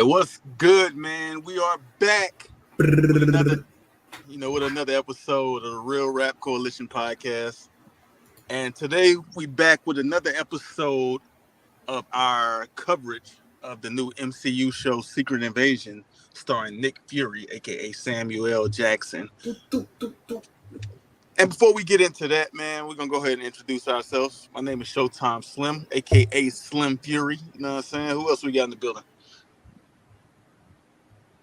Hey, what's good, man? We are back with another episode of the Real Rap Coalition podcast. And today we back with another episode of our coverage of the new MCU show Secret Invasion, starring Nick Fury, aka Samuel L. Jackson. And before we get into that, man, we're gonna go ahead and introduce ourselves. My name is Showtime Slim, aka Slim Fury. You know what I'm saying? Who else we got in the building?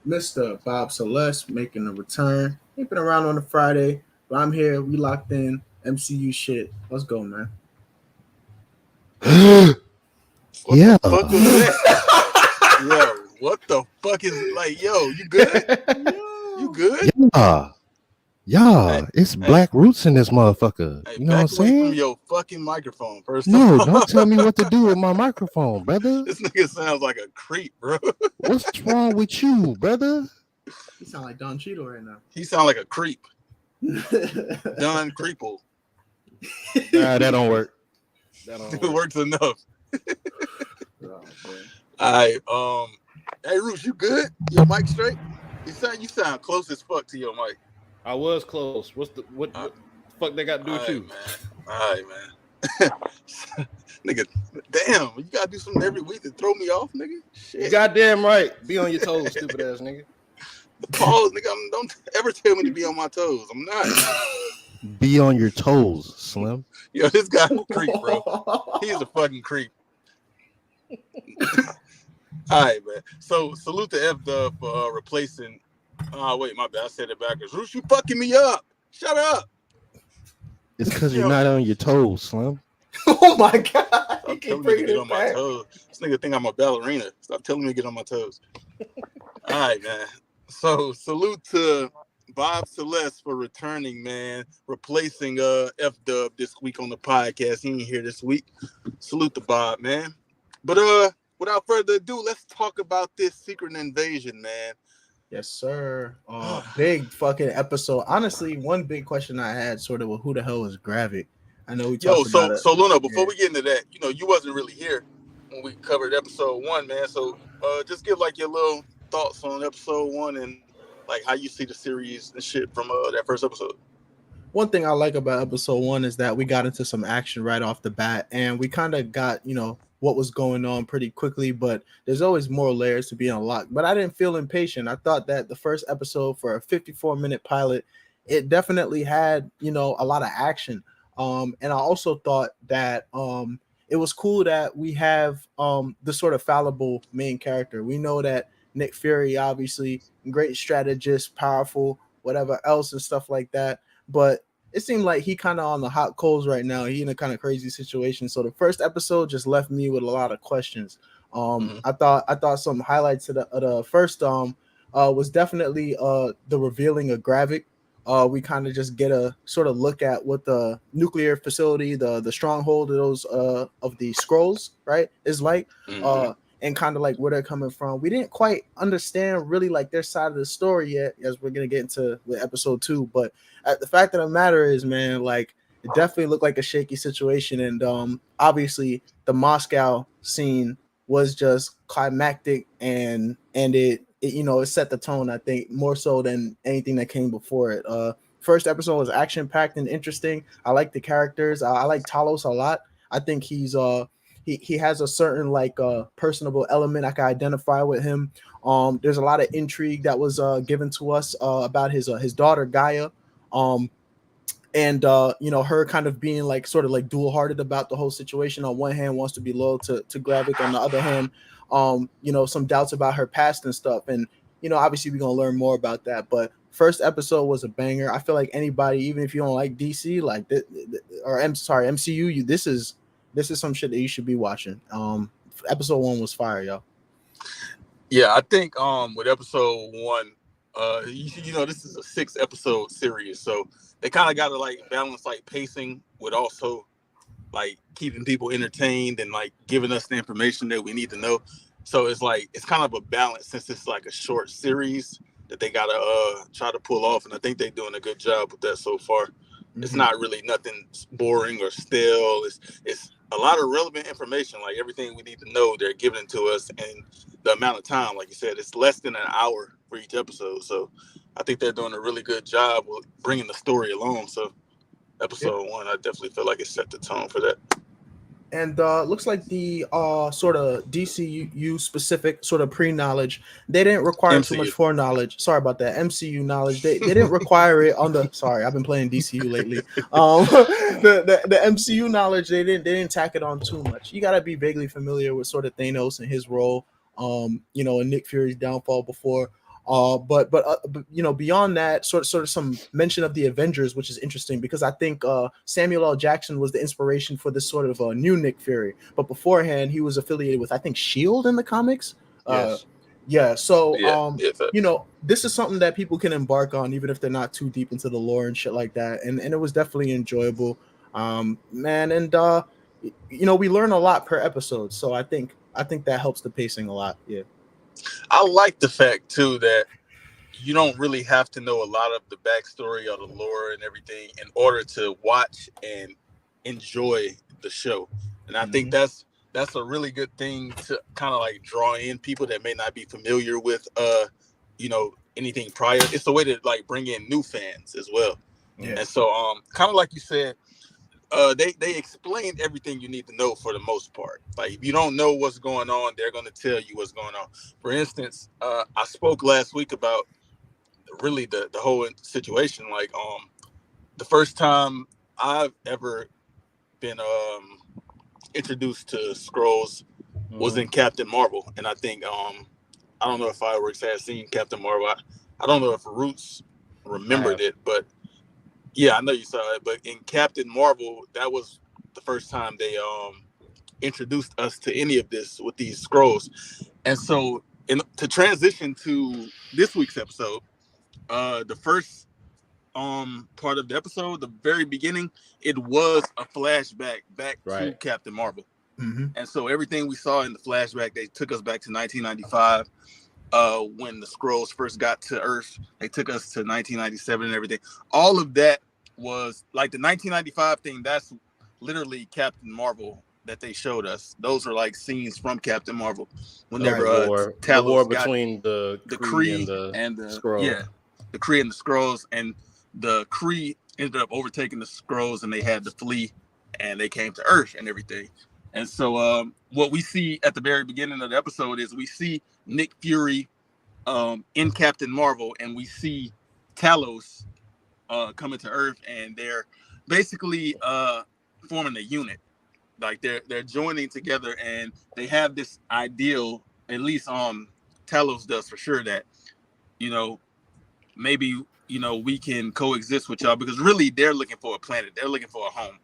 Mr. Bob Celeste making a return. Ain't been around on a Friday, but I'm here. We locked in. MCU shit. Let's go, man. What the fuck was that? Yo, what the fuck is like? Yo, you good? You good? Yeah, it's Black Roots in this motherfucker. Hey, you know what I'm saying? From your fucking microphone, first. No, don't tell me what to do with my microphone, brother. This nigga sounds like a creep, bro. What's wrong with you, brother? He sound like Don Cheadle right now. He sound like a creep. Don Creeple. Nah, that don't work. It works enough. All right, hey Roots, you good? Your mic straight? You sound close as fuck to your mic. I was close. What the fuck they got to do with you? All right, man. Nigga, damn, you gotta do something every week to throw me off, nigga. Shit. You goddamn right. Be on your toes, stupid ass nigga. Pause, nigga. Don't ever tell me to be on my toes. I'm not. Be on your toes, Slim. Yo, this guy's a creep, bro. He's a fucking creep. All right, man. So salute to F-Dub for replacing. Oh, wait, my bad. I said it backwards. Roosh, you fucking me up. Shut up. It's because you're not on your toes, Slim. Oh my god. Stop telling me to get on my toes. This nigga think I'm a ballerina. Stop telling me to get on my toes. All right, man. So salute to Bob Celeste for returning, man. Replacing F-Dub this week on the podcast. He ain't here this week. Salute to Bob, man. But without further ado, let's talk about this Secret Invasion, man. Yes, sir. Big fucking episode. Honestly, one big question I had sort of was who the hell is Gravik? I know we talked about it. So Luna, before we get into that, you wasn't really here when we covered episode 1, man. So just give like your little thoughts on episode 1 and like how you see the series and shit from that first episode. One thing I like about episode 1 is that we got into some action right off the bat, and we kind of got, what was going on pretty quickly, but there's always more layers to be unlocked. But I didn't feel impatient. I thought that the first episode for a 54-minute pilot, it definitely had, a lot of action. And I also thought that it was cool that we have the sort of fallible main character. We know that Nick Fury, obviously, great strategist, powerful, whatever else and stuff like that. But it seemed like he kind of on the hot coals right now. He in a kind of crazy situation. So the first episode just left me with a lot of questions. I thought some highlights of the first was definitely the revealing of Gravik. We kind of just get a sort of look at what the nuclear facility, the stronghold of those of the Skrulls, right, is like. And kind of like where they're coming from. We didn't quite understand really like their side of the story yet, as we're gonna get into with episode 2. But the fact of the matter is, man, like it definitely looked like a shaky situation, and obviously the Moscow scene was just climactic, and it set the tone. I think more so than anything that came before it. First episode was action packed and interesting. I like the characters. I like Talos a lot. I think he's He has a certain personable element. I can identify with him. There's a lot of intrigue that was given to us about his daughter Gaia, and her kind of being like sort of like dual-hearted about the whole situation. On one hand, wants to be loyal to Gravik. On the other hand, some doubts about her past and stuff. And obviously we're gonna learn more about that. But first episode was a banger. I feel like anybody, even if you don't like DC, MCU, this is some shit that you should be watching. Episode 1 was fire, y'all. Yeah, I think with episode 1, this is a 6-episode series, so they kind of got to like balance like pacing with also like keeping people entertained and like giving us the information that we need to know. So it's kind of a balance since it's like a short series that they gotta try to pull off, and I think they're doing a good job with that so far. It's not really nothing boring or stale. It's a lot of relevant information, like everything we need to know, they're giving it to us, and the amount of time, like you said, it's less than an hour for each episode. So I think they're doing a really good job with bringing the story along. So episode 1, I definitely feel like it set the tone for that. And looks like the sort of DCU specific sort of pre-knowledge, they didn't require too much MCU. foreknowledge. Sorry about that. MCU knowledge, they didn't require it on the. Sorry, I've been playing DCU lately. The MCU knowledge, they didn't tack it on too much. You got to be vaguely familiar with sort of Thanos and his role, you know, and Nick Fury's downfall before. But you know, beyond that, sort of some mention of the Avengers, which is interesting because I think Samuel L. Jackson was the inspiration for this sort of new Nick Fury. But beforehand, he was affiliated with, I think, Shield in the comics. Yes. Yeah. So Yes. you know, this is something that people can embark on even if they're not too deep into the lore and shit like that. And it was definitely enjoyable, man. And you know, we learn a lot per episode, so I think that helps the pacing a lot. Yeah. I like the fact too that you don't really have to know a lot of the backstory or the lore and everything in order to watch and enjoy the show. And I think that's a really good thing to kind of like draw in people that may not be familiar with you know, anything prior. It's a way to like bring in new fans as well. Yeah. And so kind of like you said, they explained everything you need to know for the most part. Like if you don't know what's going on, they're going to tell you what's going on. For instance, I spoke last week about really the whole situation. Like the first time I've ever been introduced to Skrulls was in Captain Marvel, and I think I don't know if Fireworks has seen Captain Marvel. I don't know if Roots remembered it, but yeah, I know you saw it. But in Captain Marvel, that was the first time they introduced us to any of this with these Skrulls. And so to transition to this week's episode, the first part of the episode, the very beginning, it was a flashback back to Captain Marvel. And so everything we saw in the flashback, they took us back to 1995 when the Skrulls first got to Earth. They took us to 1997 and everything. All of that was like the 1995 thing. That's literally Captain Marvel that they showed us. Those are like scenes from Captain Marvel. Whenever the war between the Kree and the Skrulls. Yeah, the Kree and the Skrulls, and the Kree ended up overtaking the Skrulls, and they had to flee, and they came to Earth and everything. And so what we see at the very beginning of the episode is we see Nick Fury in Captain Marvel, and we see Talos coming to Earth, and they're basically forming a unit. Like they're joining together, and they have this ideal, at least Talos does for sure, that, you know, maybe, you know, we can coexist with y'all, because really they're looking for a planet. They're looking for a home.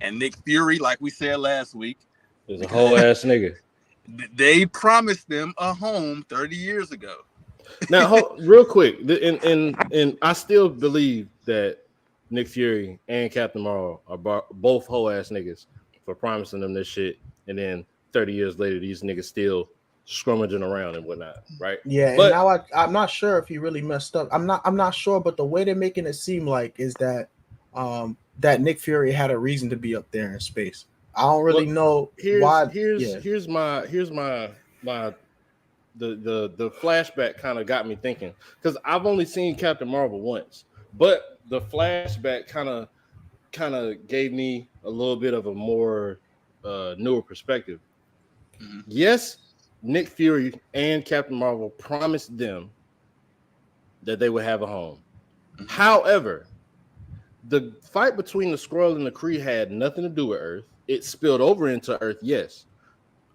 And Nick Fury, like we said last week, is a whole ass nigga. They promised them a home 30 years ago. Now, real quick, and I still believe that Nick Fury and Captain Marvel are both whole ass niggas for promising them this shit, and then 30 years later, these niggas still scrummaging around and whatnot, right? Yeah, but, and now I'm not sure if he really messed up. I'm not sure, but the way they're making it seem like is that that Nick Fury had a reason to be up there in space. I don't really know why. Here's my the flashback kind of got me thinking, because I've only seen Captain Marvel once, but the flashback kind of gave me a little bit of a more newer perspective. Yes, Nick Fury and Captain Marvel promised them that they would have a home. However, the fight between the Skrull and the Kree had nothing to do with Earth. It spilled over into Earth, yes.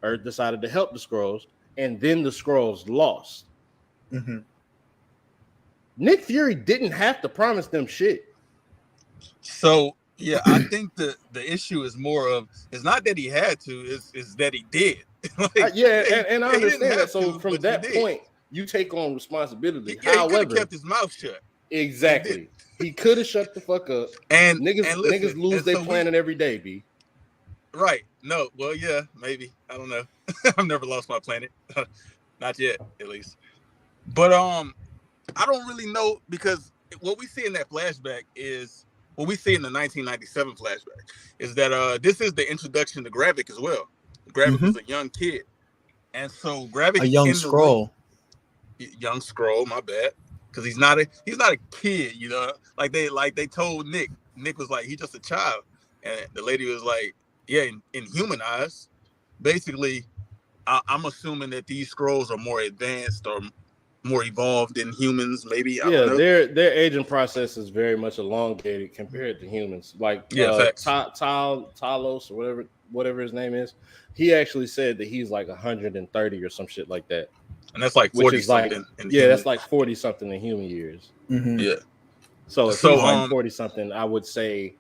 Earth decided to help the Skrulls, and then the Skrulls lost. Nick Fury didn't have to promise them shit. So, yeah, I think the issue is more of, it's not that he had to, it's that he did. Like, and I understand that. So from that point, you take on responsibility. However, he could have kept his mouth shut. Exactly. He could have shut the fuck up. And niggas lose their planet every day, B. Right. No. Well, yeah, maybe. I don't know. I've never lost my planet. Not yet, at least. But I don't really know, because what we see in that flashback is what we see in the 1997 flashback is that this is the introduction to Gravik as well. Gravik was a young kid, and so Gravik A young in the room, Skrull. young Skrull, my bad, because he's not a kid, like they told Nick. Nick was like, he's just a child, and the lady was like, yeah, in human eyes, basically, I'm assuming that these Skrulls are more advanced or more evolved than humans, maybe. I don't know. Their aging process is very much elongated compared to humans. Like facts. Talos or whatever his name is, he actually said that he's like 130 or some shit like that. And that's like 40 something. That's like 40 something in human years. Mm-hmm. Yeah. So if he's like 40 something, I would say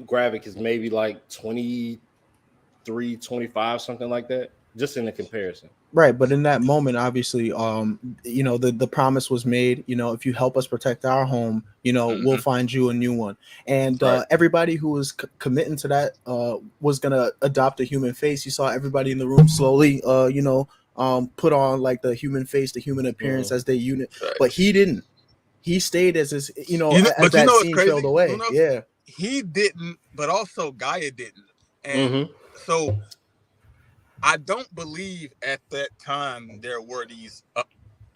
Gravik is maybe like 23, 25, something like that, just in the comparison. Right, but in that moment, obviously, the promise was made. If you help us protect our home, we'll find you a new one. And everybody who was committing to that was gonna adopt a human face. You saw everybody in the room slowly, put on like the human face, the human appearance as their unit. Right. But he didn't. He stayed as his, as that scene trailed away. Yeah, he didn't, but also Gaia didn't, and so. I don't believe at that time there were these,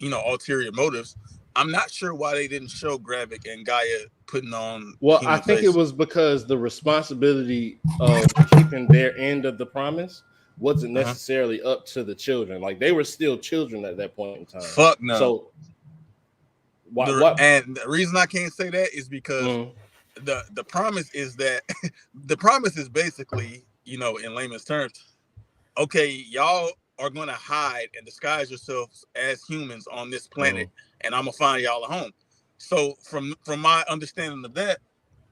ulterior motives. I'm not sure why they didn't show Gravik and Gaia putting on. Well, I think it was because the responsibility of keeping their end of the promise wasn't necessarily up to the children. Like they were still children at that point in time. Fuck no. So, and the reason I can't say that is because the promise is that the promise is basically, in layman's terms. Okay, y'all are going to hide and disguise yourselves as humans on this planet, and I'm going to find y'all a home. So from my understanding of that,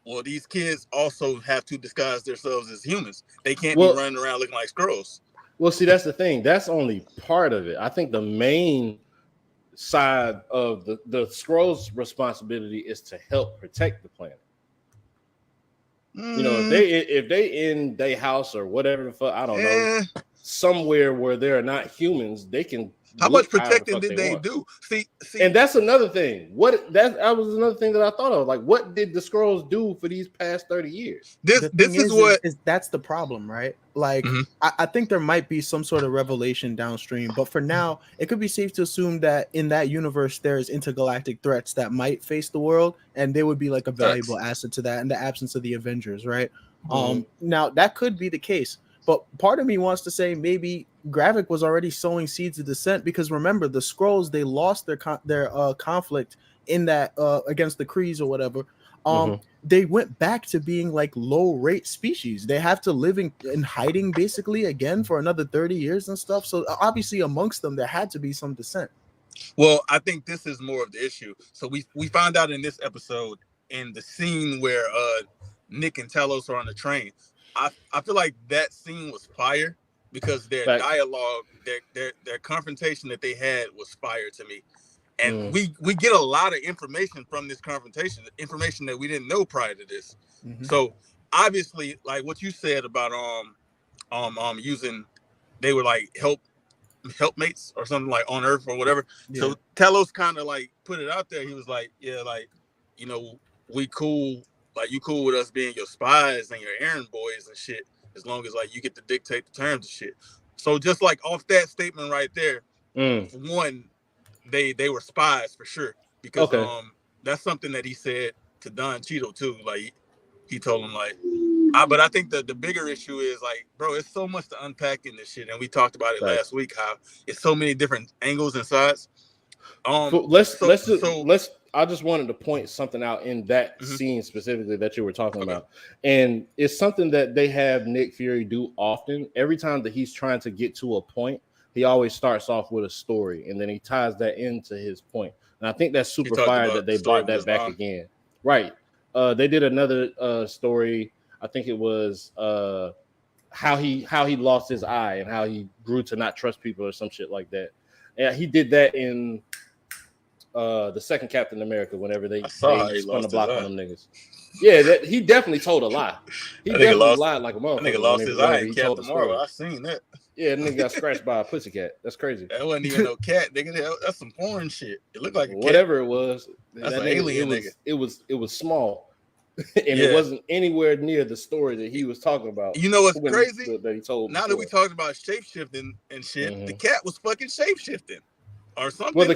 well, these kids also have to disguise themselves as humans. They can't be running around looking like Skrulls. Well, see, that's the thing. That's only part of it. I think the main side of the Skrulls' responsibility is to help protect the planet. If they in their house or whatever the fuck, I don't know. Somewhere where they're not humans, they can. How much protecting did they do? See, and that's another thing. That was another thing that I thought of. Like, what did the Skrulls do for these past 30 years? This is that's the problem, right? Like, I think there might be some sort of revelation downstream, but for now, it could be safe to assume that in that universe, there's intergalactic threats that might face the world, and they would be like a valuable asset to that in the absence of the Avengers, right? Now that could be the case. But part of me wants to say maybe Gravik was already sowing seeds of dissent because remember the Skrulls, they lost their conflict in that against the Krees or whatever. They went back to being like low rate species. They have to live in hiding basically again for another 30 years and stuff. So obviously amongst them there had to be some dissent. Well, I think this is more of the issue. So we found out in this episode in the scene where Nick and Talos are on the train. I feel like that scene was fire because their dialogue, their confrontation that they had was fire to me. And we get a lot of information from this confrontation, information that we didn't know prior to this. So obviously, like what you said about using, they were like helpmates or something like on Earth or whatever. Yeah. So Talos kind of like put it out there. He was like, yeah, like, we cool. Like, you cool with us being your spies and your errand boys and shit, as long as like you get to dictate the terms and shit. So just like off that statement right there, for one, they were spies for sure because that's something that he said to Don Cheadle too. Like he told him like, but I think the bigger issue is like, bro, it's so much to unpack in this shit, and we talked about it last week how it's so many different angles and sides. I just wanted to point something out in that scene specifically that you were talking about. And it's something that they have Nick Fury do often. Every time that he's trying to get to a point, he always starts off with a story and then he ties that into his point. And I think that's super fire that they brought that back again. Right. They did another story. I think it was how he lost his eye and how he grew to not trust people or some shit like that. And he did that in the second Captain America whenever they spun the block on them niggas. Yeah, he definitely told a lie. He definitely lied like a motherfucker. Nigga lost his eye in Captain Marvel. I seen that. Yeah, nigga got scratched by a pussycat. That's crazy. That wasn't even no cat, nigga. That's some foreign shit. It looked like a cat. Whatever it was. That's an alien nigga. It was small. and it wasn't anywhere near the story that he was talking about. You know what's crazy? That he told now before. that we talked about shapeshifting and shit, the cat was fucking shapeshifting or something. Well, the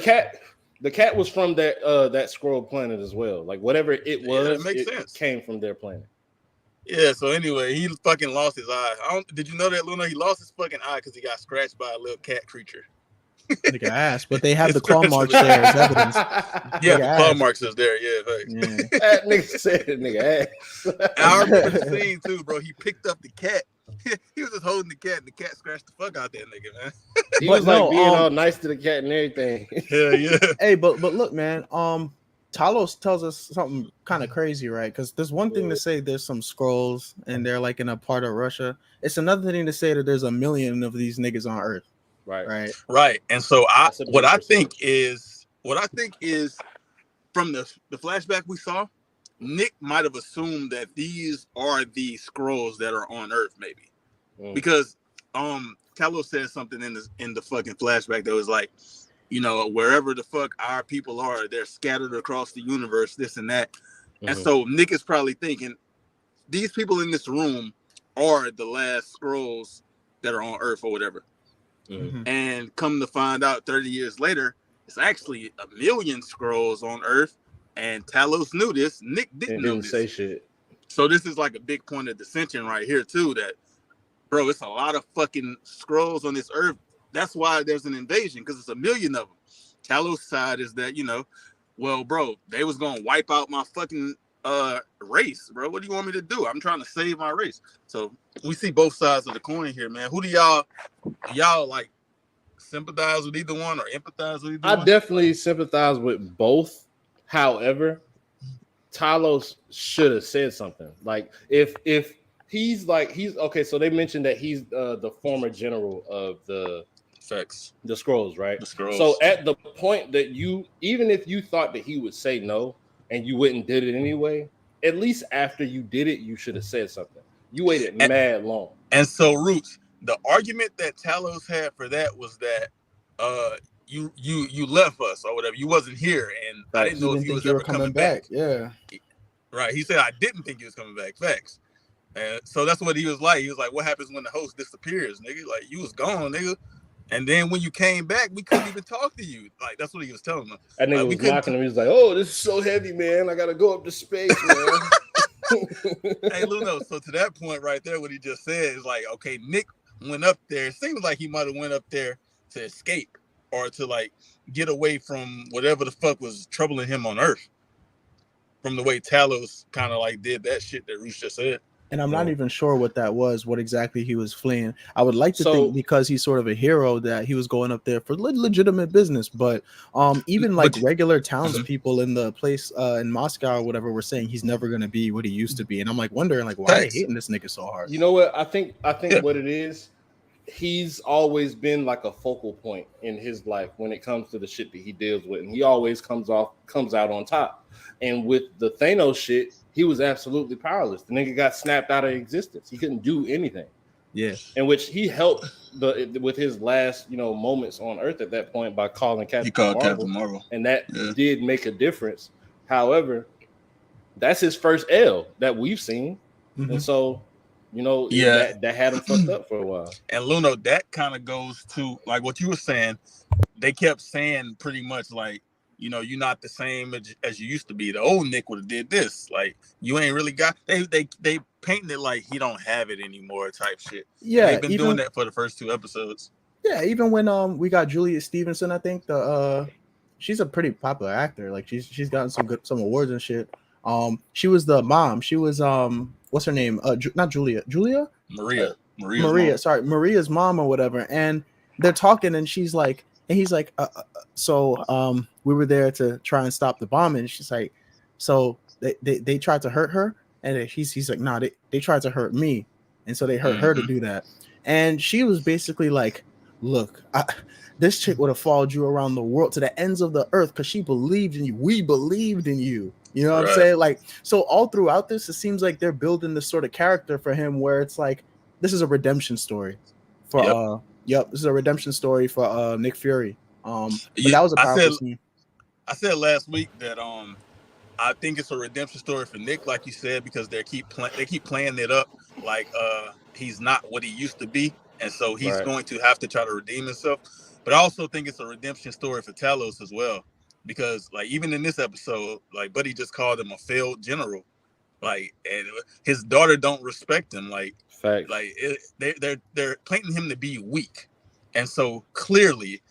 cat was from that Skrull planet as well. Like whatever it was, makes it sense. Came from their planet. Yeah, so anyway, he fucking lost his eye. Did you know that, Luna? He lost his fucking eye because he got scratched by a little cat creature. Nigga ass, but they have the claw marks there as evidence. Yeah, the claw marks is there. Yeah, thanks. Yeah. That nigga said it, nigga ass. I remember the scene too, bro. He picked up the cat. He was just holding the cat, and the cat scratched the fuck out that nigga, man. He was like being all nice to the cat and everything. Yeah. Hey, but look, man. Talos tells us something kind of crazy, right? Because there's one thing to say there's some Skrulls and they're like in a part of Russia. It's another thing to say that there's a million of these niggas on Earth. Right. And so what I think is from the flashback we saw, Nick might have assumed that these are the Skrulls that are on Earth, maybe. Because Talos said something in the fucking flashback that was like, you know, wherever the fuck our people are, they're scattered across the universe, this and that. And so Nick is probably thinking these people in this room are the last Skrulls that are on Earth or whatever. And come to find out 30 years later, it's actually a million Skrulls on Earth, and Talos knew this. Nick didn't say shit. So this is like a big point of dissension right here too, that bro, it's a lot of fucking Skrulls on this Earth. That's why there's an invasion, because it's a million of them. Talos' side is that, you know, well, bro, they was gonna wipe out my fucking race, bro. What do you want me to do? I'm trying to save my race. So we see both sides of the coin here, man. Who do y'all like sympathize with either one or empathize with either one? I definitely sympathize with both. However, Talos should have said something. Like if he's okay, so they mentioned that he's the former general of the Skrulls, right? The Skrulls. So at the point that even if you thought that he would say no and you wouldn't did it anyway, at least after you did it, you should have said something. You waited mad long. And so, Roots, the argument that Talos had for that was that you left us or whatever. You wasn't here, and I didn't know if you was ever coming back. Yeah. Right. He said, I didn't think he was coming back. Facts. And so that's what he was like. He was like, what happens when the host disappears, nigga? Like, you was gone, nigga. And then when you came back, we couldn't even talk to you. Like, that's what he was telling them. That nigga was mocking him. He was like, oh, this is so heavy, man. I got to go up to space, man. Hey, Luno, so to that point right there, what he just said is like, okay, Nick went up there. It seems like he might have went up there to escape or to, like, get away from whatever the fuck was troubling him on Earth. From the way Talos kind of, like, did that shit that Roosh just said. And I'm not even sure what that was, what exactly he was fleeing. I would like to think because he's sort of a hero that he was going up there for legitimate business. But even like regular townspeople in the place in Moscow or whatever were saying he's never going to be what he used to be. And I'm like wondering like why are they hating this nigga so hard? You know what? I think what it is, he's always been like a focal point in his life when it comes to the shit that he deals with. And he always comes out on top. And with the Thanos shit, he was absolutely powerless. The nigga got snapped out of existence. He couldn't do anything. Yeah. In which he helped with his last, moments on Earth at that point by calling Captain Marvel. And that did make a difference. However, that's his first L that we've seen. Mm-hmm. And so, that had him fucked up for a while. And Luno, that kind of goes to like what you were saying. They kept saying pretty much like, you're not the same as you used to be. The old Nick would have did this. Like, you ain't really got. They painting it like he don't have it anymore, type shit. Yeah, they've been doing that for the first 2 episodes. Yeah, even when we got Julia Stevenson, I think she's a pretty popular actor. Like she's gotten some awards and shit. She was the mom. She was what's her name? Not Julia. Maria. Maria. Sorry, Maria's mom or whatever. And they're talking, and she's like. And he's like, so we were there to try and stop the bombing. And she's like, so they tried to hurt her. And he's like, nah, they tried to hurt me. And so they hurt her to do that. And she was basically like, look, this chick would have followed you around the world to the ends of the earth because she believed in you. We believed in you. You know what I'm saying? Like, so all throughout this, it seems like they're building this sort of character for him where it's like, this is a redemption story for this is a redemption story for Nick Fury. That was a powerful scene. I said last week that I think it's a redemption story for Nick, like you said, because they keep playing it up like he's not what he used to be, and so he's going to have to try to redeem himself. But I also think it's a redemption story for Talos as well, because like even in this episode, like Buddy just called him a failed general, like, and his daughter don't respect him, like, facts. Like they're painting him to be weak, and so clearly,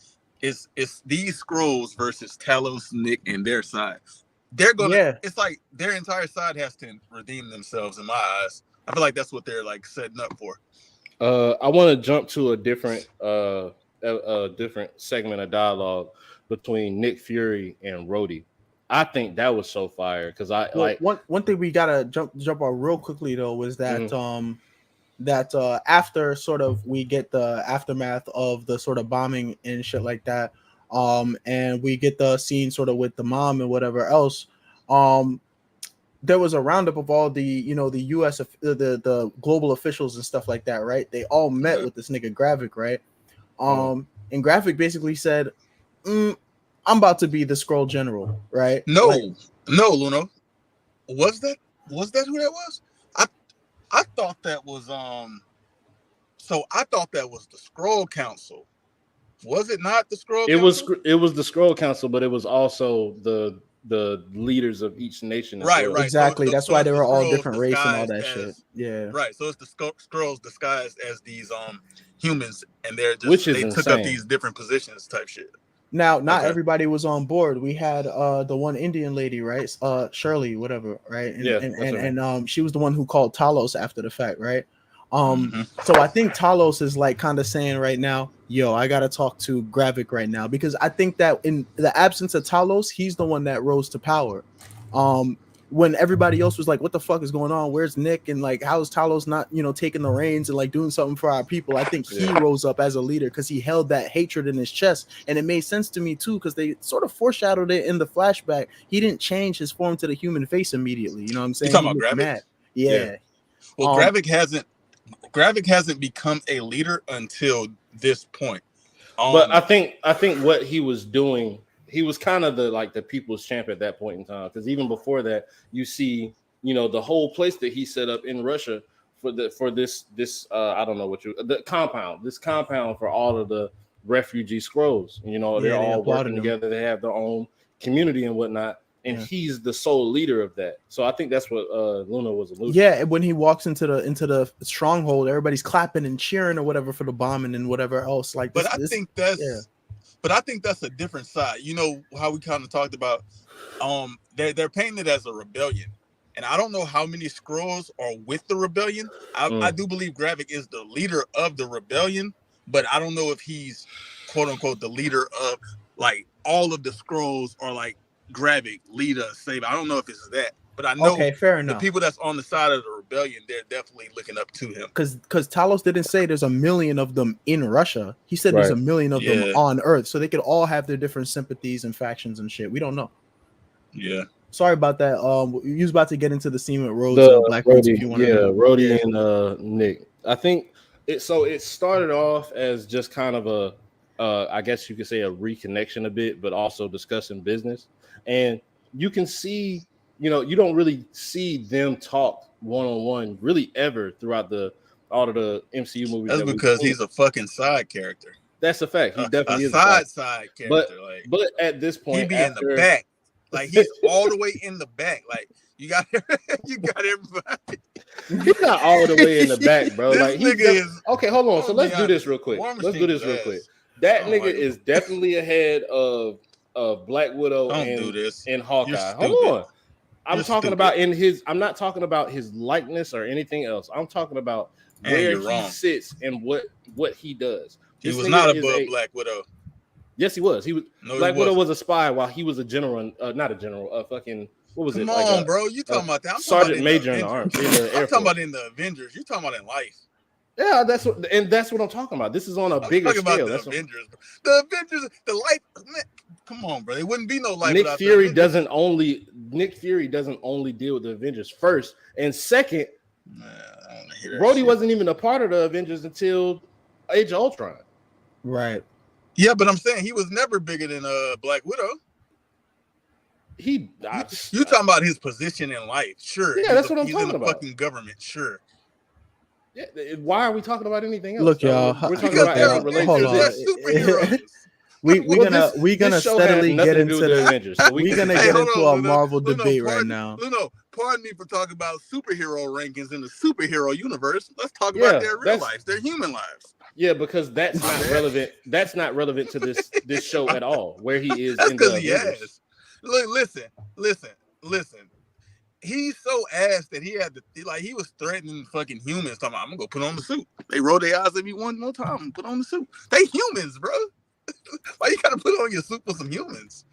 it's these Skrulls versus Talos, Nick, and their side. They're gonna. It's like their entire side has to redeem themselves in my eyes. I feel like that's what they're like setting up for. I want to jump to a different segment of dialogue between Nick Fury and Rhodey. I think that was so fire because one thing we gotta jump on real quickly though was that after sort of we get the aftermath of the sort of bombing and shit like that. And we get the scene sort of with the mom and whatever else. There was a roundup of all the, the US, the global officials and stuff like that, right? They all met with this nigga Gravik, right? And Gravik basically said, I'm about to be the Skrull general, right? No, Luna. Was that who that was? I thought that was so I thought that was the Skrull Council. Was it not the Skrull Council? It was the Skrull Council, but it was also the leaders of each nation. Right. Exactly. So that's why they were all different race and all that shit. Yeah. Right. So it's the Skrulls disguised as these humans, and they took up these different positions type shit. Now, not everybody was on board. We had the one Indian lady, right? Shirley, whatever, right? And she was the one who called Talos after the fact, right? So I think Talos is like kind of saying right now, yo, I gotta talk to Gravik right now, because I think that in the absence of Talos, he's the one that rose to power. When everybody else was like, what the fuck is going on? Where's Nick? And like, how is Talos not, taking the reins and like doing something for our people? I think he rose up as a leader because he held that hatred in his chest. And it made sense to me too, because they sort of foreshadowed it in the flashback. He didn't change his form to the human face immediately. You know what I'm saying? You talking about Gravik? Yeah. Well, Gravik hasn't become a leader until this point. But I think what he was doing, he was kind of the people's champ at that point in time. Because even before that, you see, the whole place that he set up in Russia for this I don't know this compound for all of the refugee Skrulls. They're all working together. They have their own community and whatnot. And he's the sole leader of that. So I think that's what Luna was alluding to. Yeah, when he walks into the stronghold, everybody's clapping and cheering or whatever for the bombing and whatever else. Like, but I think that's a different side. You know how we kind of talked about they're painting it as a rebellion. And I don't know how many Skrulls are with the rebellion. I do believe Gravik is the leader of the rebellion, but I don't know if he's quote unquote the leader of like all of the Skrulls or like Gravik, leader, save. I don't know if it's that, but I know fair enough. The people that's on the side of the rebellion, they're definitely looking up to him. Because Talos didn't say there's a million of them in Russia. He said there's a million of them on Earth, so they could all have their different sympathies and factions and shit. We don't know. Yeah. Sorry about that. You was about to get into the scene with Rhodes and Black Rhodes. Rhodey and Nick. I think it started off as just kind of a I guess you could say a reconnection a bit, but also discussing business. And you can see, you don't really see them talk one-on-one really ever throughout all of the MCU movies. That's because he's a fucking side character. That's a fact. He definitely is a side character. But at this point, he be in the back. Like he's all the way in the back. Like you got everybody. He's not all the way in the back, bro. This like nigga is. Okay, hold on. So let's do this real quick. That nigga is definitely ahead of Black Widow and Hawkeye. Hold on. I'm talking about I'm not talking about his likeness or anything else. I'm talking about where he sits and what he does. He was not above Black Widow. Yes, he was. Black Widow was a spy while he was a general, not a general. Fucking what was it? Come on, bro. You talking about that? I'm Sergeant Major in the army. I'm talking about in the Avengers. You talking about in life? Yeah, that's what I'm talking about. This is on a bigger scale. The Avengers, the life. Man, come on, bro. There wouldn't be no life. Nick Fury doesn't only deal with the Avengers first and second. Rhodey wasn't even a part of the Avengers until Age of Ultron. Right. Yeah, but I'm saying he was never bigger than Black Widow. You talking about his position in life? Sure. Yeah, that's what I'm talking about. He's in the fucking government. Sure. Yeah. Why are we talking about anything else? Look, y'all. We're talking about as it relates hold to on. this. Superheroes. We're gonna steadily get into the Avengers. So we're gonna get into a Marvel debate right now. Pardon me for talking about superhero rankings in the superhero universe. Let's talk about their real lives, their human lives. Yeah, because that's not relevant. That's not relevant to this show at all. Where he is that's in the Avengers. Look, listen. He's so ass that he had to he was threatening fucking humans. Talking about, I'm gonna go put on the suit. They roll their eyes at me one more time and put on the suit. They humans, bro. Why you gotta put on your suit for some humans?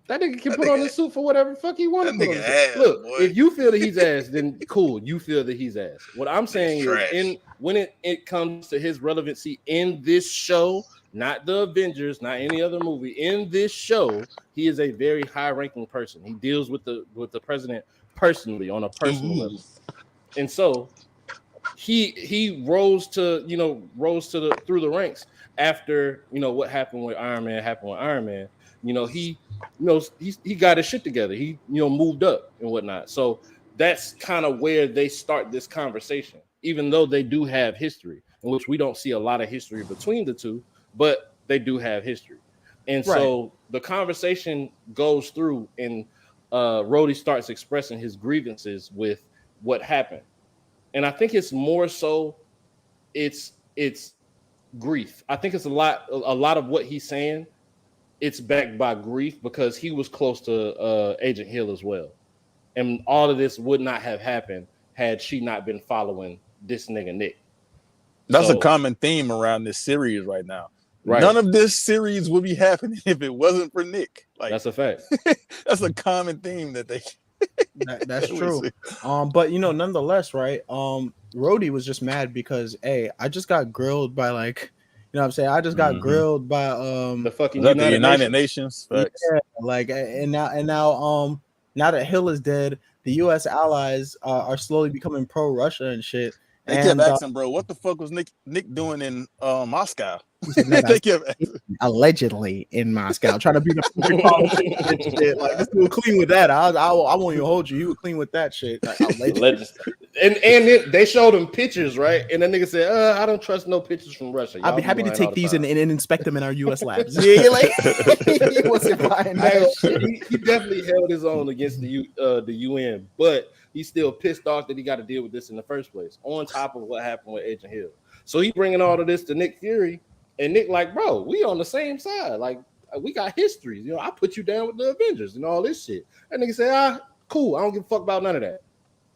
That nigga can put on the suit for whatever the fuck he wants to put on. Ass, look, boy. If you feel that he's ass, then cool. You feel that he's ass. What I'm saying is, when it comes to his relevancy in this show, not the Avengers, not any other movie, in this show, he is a very high-ranking person. He deals with the president personally on a personal level, and so he rose to through the ranks after what happened with Iron Man. He got his shit together. He moved up and whatnot. So that's kind of where they start this conversation, even though they do have history, in which we don't see a lot of history between the two, but they do have history. And so the conversation goes through, and Rhodey starts expressing his grievances with what happened. And I think it's more so it's grief. I think it's a lot of what he's saying. It's backed by grief because he was close to Agent Hill as well. And all of this would not have happened had she not been following this nigga Nick. That's a common theme around this series right now. Right. None of this series would be happening if it wasn't for Nick. That's a fact. That's a common theme that they that's true. But nonetheless, right? Rhodey was just mad because I just got grilled by what I'm saying? I just got grilled by the fucking United Nations. Yeah, and now that Hill is dead, the US allies are slowly becoming pro Russia and shit. They kept asking, bro, what the fuck was Nick doing in Moscow? They kept allegedly in Moscow, trying to be the shit. Like, this dude clean with that. I won't even hold you. You were clean with that shit. Allegedly. And they showed him pictures, right? And that nigga said, I don't trust no pictures from Russia. I'll be happy to take these and inspect them in our US labs. Yeah, like he wasn't buying that shit. He definitely held his own against the UN, but he's still pissed off that he got to deal with this in the first place, on top of what happened with Agent Hill. So he bringing all of this to Nick Fury, and Nick like, bro, we on the same side. Like, we got histories. I put you down with the Avengers and all this shit. That nigga say, cool. I don't give a fuck about none of that.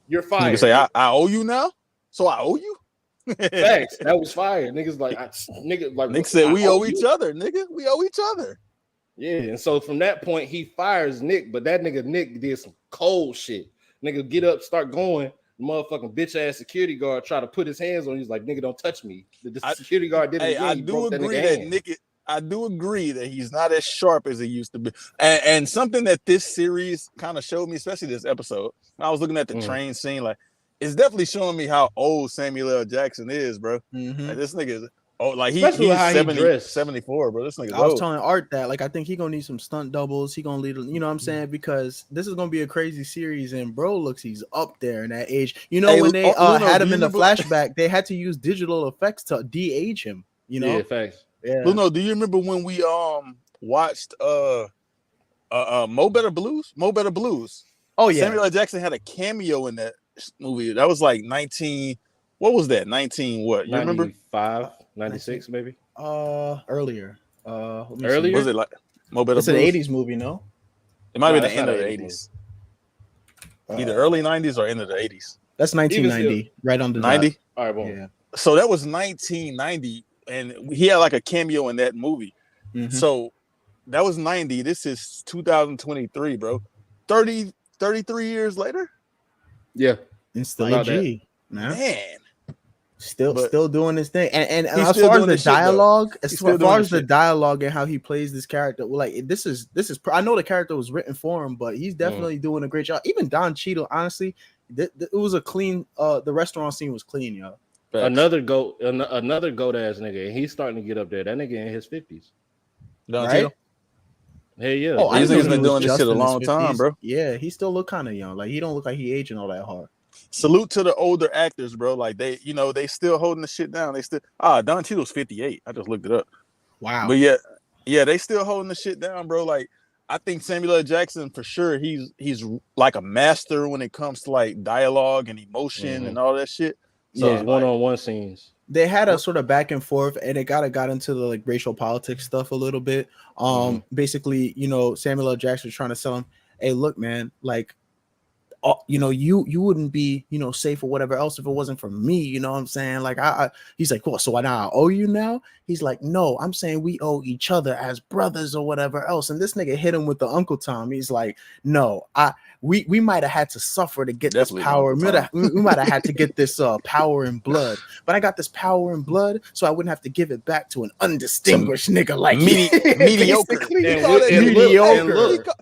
You're fired. Nigga say, I owe you now? So I owe you? Facts. That was fire. Niggas Nick said, we owe each other, nigga. We owe each other. Yeah, and so from that point, he fires Nick, but that nigga Nick did some cold shit. Nigga get up, start going. The motherfucking bitch ass security guard try to put his hands on you. He's like, nigga, don't touch me. The security guard did it again. I do agree that he's not as sharp as he used to be. And something that this series kind of showed me, especially this episode, when I was looking at the train scene, like, it's definitely showing me how old Samuel L. Jackson is, bro. Like, this nigga is he's 74, bro. This nigga. I was telling Art that, I think he gonna need some stunt doubles. He gonna lead, you know what I'm saying? Because this is gonna be a crazy series, and bro he's up there in that age. When they had him in the flashback, they had to use digital effects to de-age him. Yeah, thanks. Yeah. Luno, do you remember when we watched Mo Better Blues? Oh yeah. Samuel L. Jackson had a cameo in that movie. That was like 19. What was that? 19 what? You 95, remember? 96 maybe. Earlier. Earlier? Was it like Mo Better It's Blues? an 80s movie, no? It might be the end of the 80s. Either early 90s or end of the 80s. That's 1990, right on the 90. All right, boom. Yeah. So that was 1990, and he had like a cameo in that movie. So that was 90. This is 2023, bro. 33 years later. Yeah, and still a G, man. Still doing his thing, and as far as the dialogue, dialogue and how he plays this character, this is. I know the character was written for him, but he's definitely doing a great job. Even Don Cheadle, honestly, it was a clean. The restaurant scene was clean, y'all. Another goat ass nigga, and he's starting to get up there. That nigga in his 50s. Don Cheadle. Hey, yeah. Oh, I These didn't niggas know he been was doing this just shit a in his long time, 50s. bro. Yeah, he still look kind of young. Like he don't look like he aging all that hard. Salute to the older actors, bro. Like they, they still holding the shit down. They still Don Cheadle's 58. I just looked it up. Wow. But yeah, they still holding the shit down, bro. Like I think Samuel L. Jackson for sure. He's like a master when it comes to like dialogue and emotion and all that shit. So So it's one-on-one scenes. They had a sort of back and forth, and it got into the like racial politics stuff a little bit. Basically, Samuel L. Jackson was trying to sell him, hey, look, man, like, you wouldn't be, safe or whatever else if it wasn't for me. You know what I'm saying? Like, he's like, well, so I owe you now? He's like, no, I'm saying we owe each other as brothers or whatever else. And this nigga hit him with the Uncle Tom. He's like, no, we might have had to suffer to get Definitely this power. We might have had to get this power and blood, but I got this power and blood, so I wouldn't have to give it back to an undistinguished nigga like mediocre. Mediocre.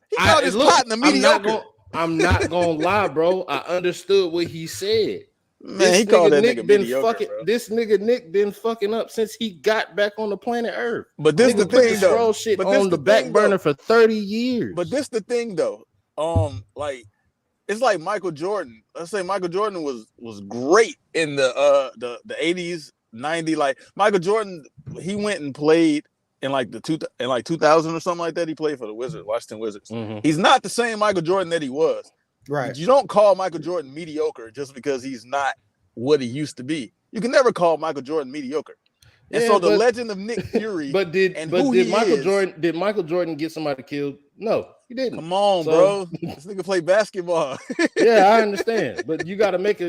He called his partner mediocre. I'm not gonna lie, bro. I understood what he said. Man, he called that nigga mediocre, bro. This nigga Nick been fucking up since he got back on the planet Earth. But this the thing though. Shit on the back burner for 30 years. But this the thing though. Like it's like Michael Jordan. Let's say Michael Jordan was great in the 80s, 90s. Like Michael Jordan, he went and played in like 2000 or something like that. He played for the Wizards, Washington Wizards. He's not the same Michael Jordan that he was. Right. You don't call Michael Jordan mediocre just because he's not what he used to be. You can never call Michael Jordan mediocre. And so the legend of Nick Fury. Did Michael Jordan get somebody killed? No, he didn't. Come on, bro. This nigga play basketball. Yeah, I understand. But you got to make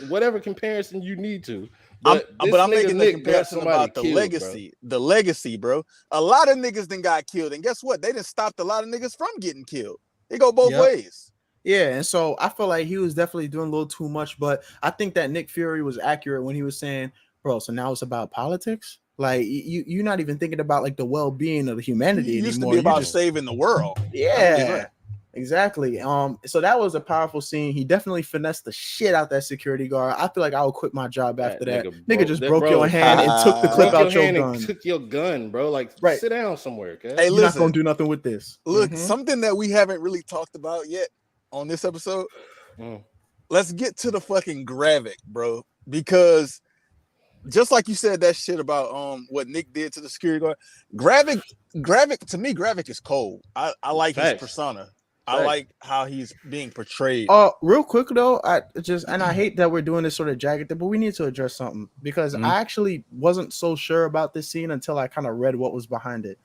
whatever comparison you need to. But I'm making the comparison about the legacy. Bro. The legacy, bro. A lot of niggas then got killed. And guess what? They done stopped a lot of niggas from getting killed. They go both ways. Yeah, and so I feel like he was definitely doing a little too much, but I think that Nick Fury was accurate when he was saying, bro, so now it's about politics? Like you're not even thinking about like the well-being of the humanity anymore. Used to be about saving the world. Yeah. Exactly. So that was a powerful scene. He definitely finessed the shit out that security guard. I feel like I would quit my job after that. Nigga just broke your hand and took the clip out your gun. Took your gun, bro. Like, sit down somewhere, okay? Hey, you're not gonna do nothing with this. Look, something that we haven't really talked about yet on this episode. Let's get to the fucking Gravik, bro. Because just like you said that shit about what Nick did to the security guard, Gravik to me, Gravik is cold. I like his persona. I like how he's being portrayed. Real quick though, I hate that we're doing this sort of jagged thing, but we need to address something because I actually wasn't so sure about this scene until I kind of read what was behind it.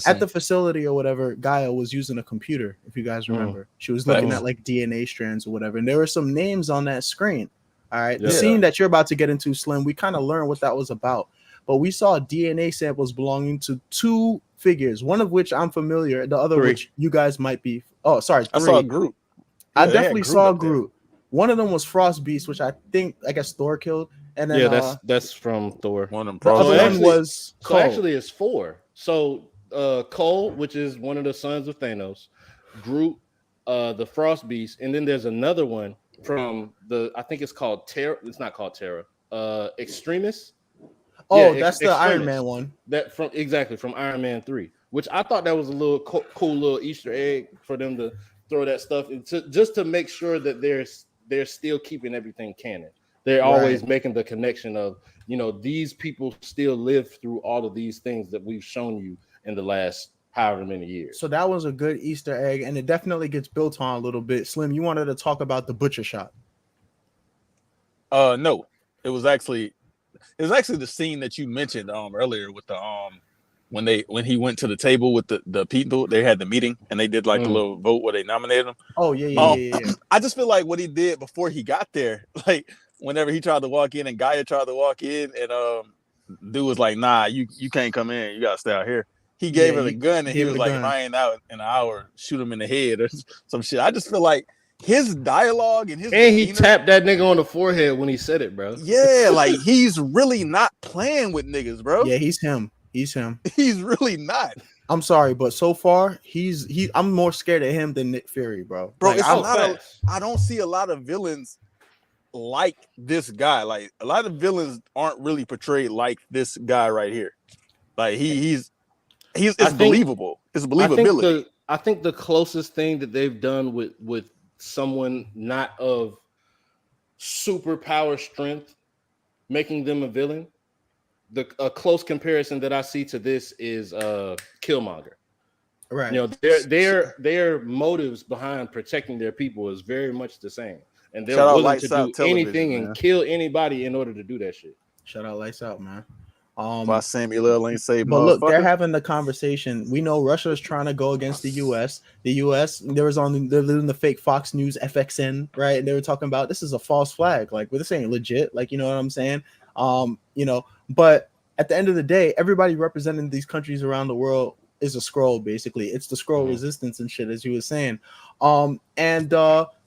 At the facility or whatever, Gaia was using a computer, if you guys remember. She was looking at like DNA strands or whatever, and there were some names on that screen. All right. The scene that you're about to get into, Slim, we kind of learned what that was about. But we saw DNA samples belonging to two figures, one of which I'm familiar, the other which you guys might be. Oh, sorry. 3. I saw Groot. I definitely saw Groot. One of them was Frost Beast, which I guess Thor killed. And then that's from Thor. One of them. The other one was Cole. So actually it's 4. So Cole, which is one of the sons of Thanos, Groot, the Frost Beast, and then there's another one from I think it's called Terra. It's not called Terra. Extremis. Oh, that's the Iron Man one. From Iron Man 3, which I thought that was a little cool little Easter egg for them to throw that stuff into, just to make sure that they're still keeping everything canon. They're always making the connection of, these people still live through all of these things that we've shown you in the last however many years. So that was a good Easter egg, and it definitely gets built on a little bit. Slim, you wanted to talk about the butcher shop. No, it was actually the scene that you mentioned earlier with the when he went to the table with the people. They had the meeting and they did like the little vote where they nominated him. Oh yeah. I just feel like what he did before he got there, like whenever he tried to walk in and Gaia tried to walk in, and dude was like, nah, you can't come in, you gotta stay out here. He gave her the gun and he was like, if I ain't out in an hour, shoot him in the head or some shit. I just feel like his dialogue and he tapped that nigga on the forehead when he said it, bro. Yeah, like he's really not playing with niggas, bro. Yeah, he's him. He's really not. I'm sorry, but so far I'm more scared of him than Nick Fury, bro. Bro, like, I don't see a lot of villains like this guy. Like a lot of villains aren't really portrayed like this guy right here. Like he's It's believable. It's believability. I think the closest thing that they've done with someone not of superpower strength, making them a villain, a close comparison that I see to this is Killmonger. Right. You know, their motives behind protecting their people is very much the same, and they're willing to do anything and kill anybody in order to do that shit. Shout out, lights out, man. Why Samuel L. ain't say, but look, they're having the conversation. We know Russia is trying to go against the U.S. The U.S. they're doing the fake Fox News FXN, right? And they were talking about this is a false flag, like, well, this ain't legit, like, you know what I'm saying? You know, but at the end of the day, everybody representing these countries around the world is a Skrull. Basically, it's the Skrull resistance and shit, as you were saying.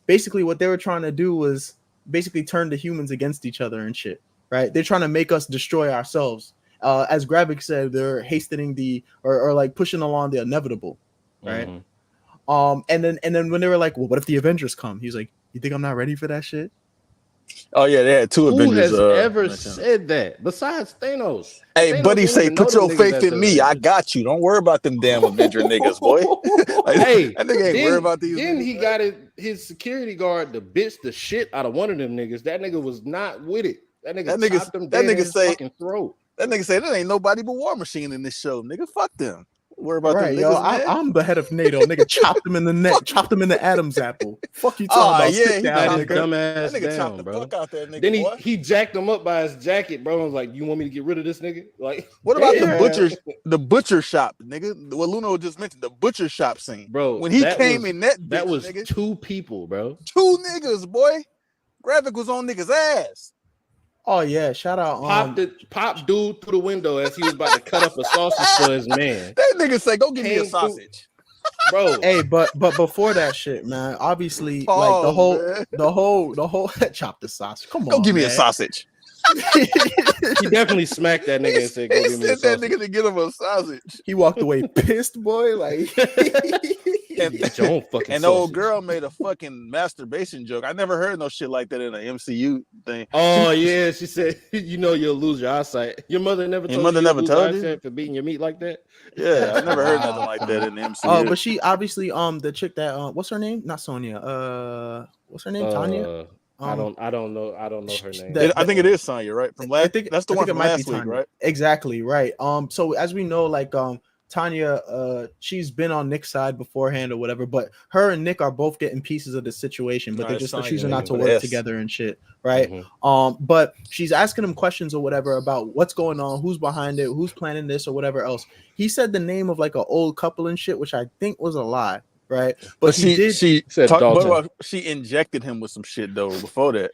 Basically, what they were trying to do was basically turn the humans against each other and shit, right? They're trying to make us destroy ourselves. As Gravik said, they're hastening or like pushing along the inevitable, right? And then when they were like, well, what if the Avengers come? He's like, you think I'm not ready for that shit? Oh yeah, they had two Avengers. Who has ever said that besides Thanos? Hey, Thanos buddy, say, put your faith in me. I got you. Don't worry about them damn Avenger niggas, boy. Like, hey, that nigga ain't worried about these. Then niggas, he got his security guard to bitch the shit out of one of them niggas. That nigga was not with it. That nigga chopped him dead in his fucking throat. That nigga say that ain't nobody but War Machine in this show, nigga. Fuck them. Worry about right, them yo, niggas, I'm the head of NATO, nigga. Chopped him in the neck, chopped him in the Adam's apple. Fuck you talking about? Yeah, he got his dumbass that nigga down, chopped the bro. fuck out that nigga. Then boy. he jacked him up by his jacket, bro. I was like, "You want me to get rid of this nigga?" Like, what about the butcher shop, nigga? What Luna just mentioned, the butcher shop scene, bro. When he came in that was nigga, two people, bro. Two niggas, boy. Gravik was on niggas' ass. Oh yeah, shout out. Pop dude through the window as he was about to cut up a sausage for his man. That nigga say, "Go give me a sausage." Bro, hey, but before that shit, man, obviously, like the whole chop the sausage. Come on, go give me a sausage. He definitely smacked that nigga and said, "Go give me a sausage." That nigga to get him a sausage. He walked away pissed, boy. Like, and the old girl made a fucking masturbation joke. I never heard no shit like that in an MCU thing. Oh yeah, she said, "You know you'll lose your eyesight." Your mother never told you for beating your meat like that. Yeah, I never heard nothing like that in the MCU. Oh, but she obviously the chick that what's her name? Not Sonya. What's her name? Tanya. I don't know her name. I think it is Sonya, right? From last, that's the one from last week, right? Exactly, right. So as we know, like Tanya, she's been on Nick's side beforehand or whatever, but her and Nick are both getting pieces of the situation, but they're just choosing not to work together and shit, right? But she's asking him questions or whatever about what's going on, who's behind it, who's planning this or whatever else. He said the name of like an old couple and shit, which I think was a lie, right? But she injected him with some shit though before that.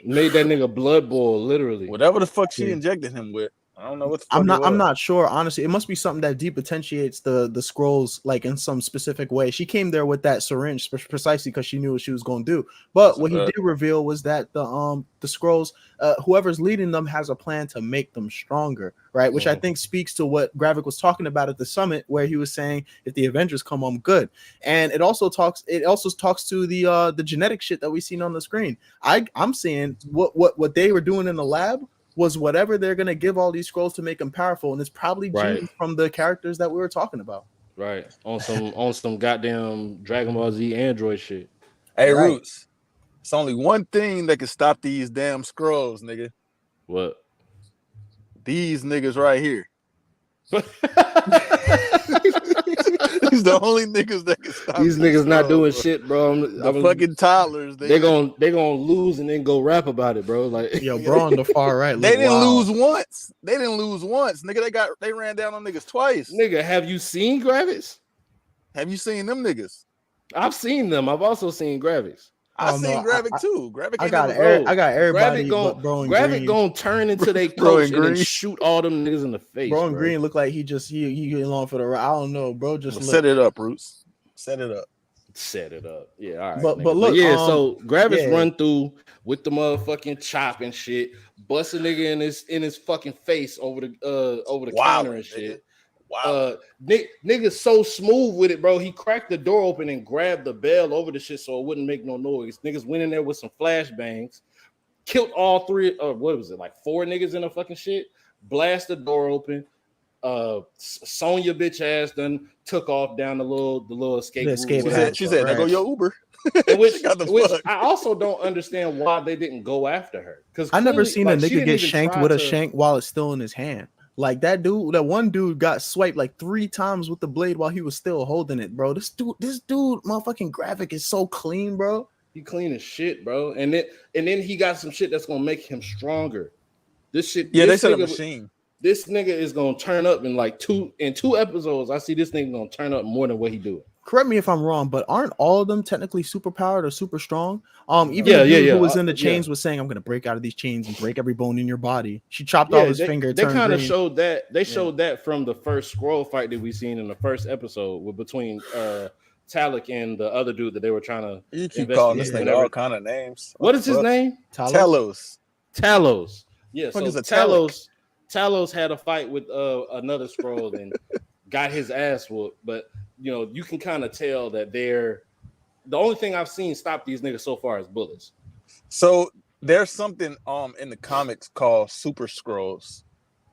Made that nigga blood boil, literally. Whatever the fuck she injected him with. I don't know what the fuck I'm not sure, honestly. It must be something that depotentiates the Skrulls like in some specific way. She came there with that syringe precisely because she knew what she was going to do. But what he did reveal was that the Skrulls, whoever's leading them has a plan to make them stronger, right? Which I think speaks to what Gravik was talking about at the summit, where he was saying if the Avengers come, I'm good. And it also talks to the genetic shit that we seen on the screen. I'm saying what they were doing in the lab was whatever they're gonna give all these Skrulls to make them powerful, and it's probably genes from the characters that we were talking about. Right, on some goddamn Dragon Ball Z Android shit. Hey, Roots, it's only one thing that can stop these damn Skrulls, nigga. What? These niggas right here. These the only niggas that can stop these niggas not doing shit, bro. The fucking toddlers. They gonna lose and then go rap about it, bro. Like, yo, bro, on the far right. They didn't lose once. Nigga, they ran down on niggas twice. Nigga, have you seen Gravis? Have you seen them niggas? I've seen them. I've also seen Gravis. I seen Gravik too. Gravik. I got everybody. Gravik gonna turn into their coach and then shoot all them niggas in the face. Bro, and Green look like he getting along for the ride. I don't know, bro. Just set it up, Roots. Set it up. Yeah, all right. But look, so Gravis run through with the motherfucking chop and shit, bust a nigga in his fucking face over the counter and shit. Wow. Nigga so smooth with it, bro. He cracked the door open and grabbed the bell over the shit so it wouldn't make no noise. Niggas went in there with some flashbangs, killed all three, what was it, like 4 niggas in the fucking shit, blast the door open, Sonya bitch ass done took off down the little escape route. She said, "There go your Uber." which I also don't understand why they didn't go after her. Because I never seen a nigga get shanked with a shank while it's still in his hand. Like that one dude got swiped like 3 times with the blade while he was still holding it, bro. This dude, motherfucking Gravik is so clean, bro. He clean as shit, bro. And then he got some shit that's gonna make him stronger. This shit, they said a machine. This nigga is gonna turn up in like 2 episodes. I see this nigga gonna turn up more than what he do. Correct me if I'm wrong, but aren't all of them technically super powered or super strong? Even the dude who was in the chains was saying, "I'm gonna break out of these chains and break every bone in your body." She chopped off his finger. They kind of showed that. They showed that from the first Skrull fight that we seen in the first episode between Talik and the other dude that they were trying to. You keep calling this thing all kind of names. What is his name? Talos. Yeah, so Talos had a fight with another Skrull and got his ass whooped, but you can kind of tell that the only thing I've seen stop these niggas so far is bullets. So there's something in the comics called Super-Skrulls,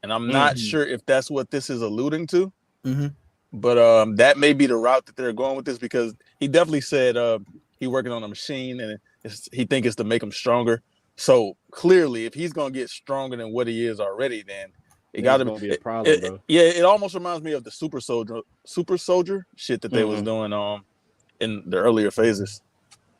and I'm not sure if that's what this is alluding to. But that may be the route that they're going with this, because he definitely said he working on a machine and he think it's to make him stronger. So clearly, if he's gonna get stronger than what he is already, then it got to be a problem, bro. It almost reminds me of the super soldier shit that they was doing in the earlier phases.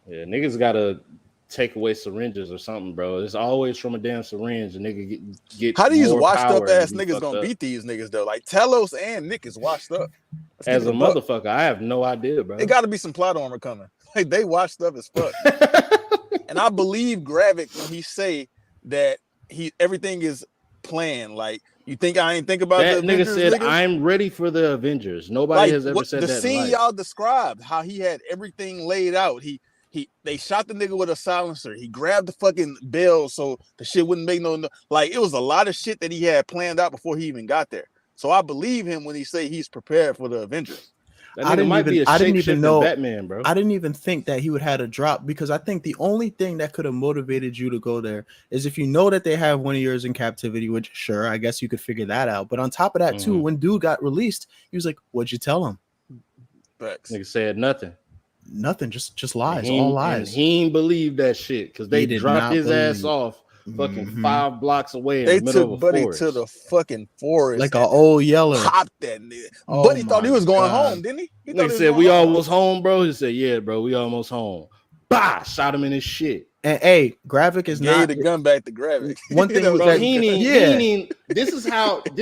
Yeah, niggas gotta take away syringes or something, bro. It's always from a damn syringe. A nigga get. How these washed up ass niggas gonna beat these niggas though? Like Talos and Nick is washed up. As a motherfucker, I have no idea, bro. It got to be some plot armor coming. Like they washed up as fuck. And I believe Gravik when he say that everything is planned. Like, you think I ain't think about that the Avengers, nigga said, nigga? I'm ready for the Avengers. Nobody has ever said that. The scene y'all described, how he had everything laid out. They shot the nigga with a silencer. He grabbed the fucking bell so the shit wouldn't make no. Like, it was a lot of shit that he had planned out before he even got there. So I believe him when he say he's prepared for the Avengers. I didn't even know Batman, bro. I didn't even think that he would have a drop, because I think the only thing that could have motivated you to go there is if you know that they have 1 year in captivity, which sure, I guess you could figure that out. But on top of that, too, when dude got released, he was like, "What'd you tell him?" Nigga said nothing. Nothing, just lies, all lies. He ain't believe that shit because they dropped his ass off fucking 5 blocks away. They took Buddy to the fucking forest, like an old yeller. Popped that nigga. Buddy thought he was going home, didn't he? He said, "We almost home, bro." He said, "Yeah, bro, we almost home." Bah! Shot him in his shit. And hey, Gravik is not the gun back to Gravik. One thing was that this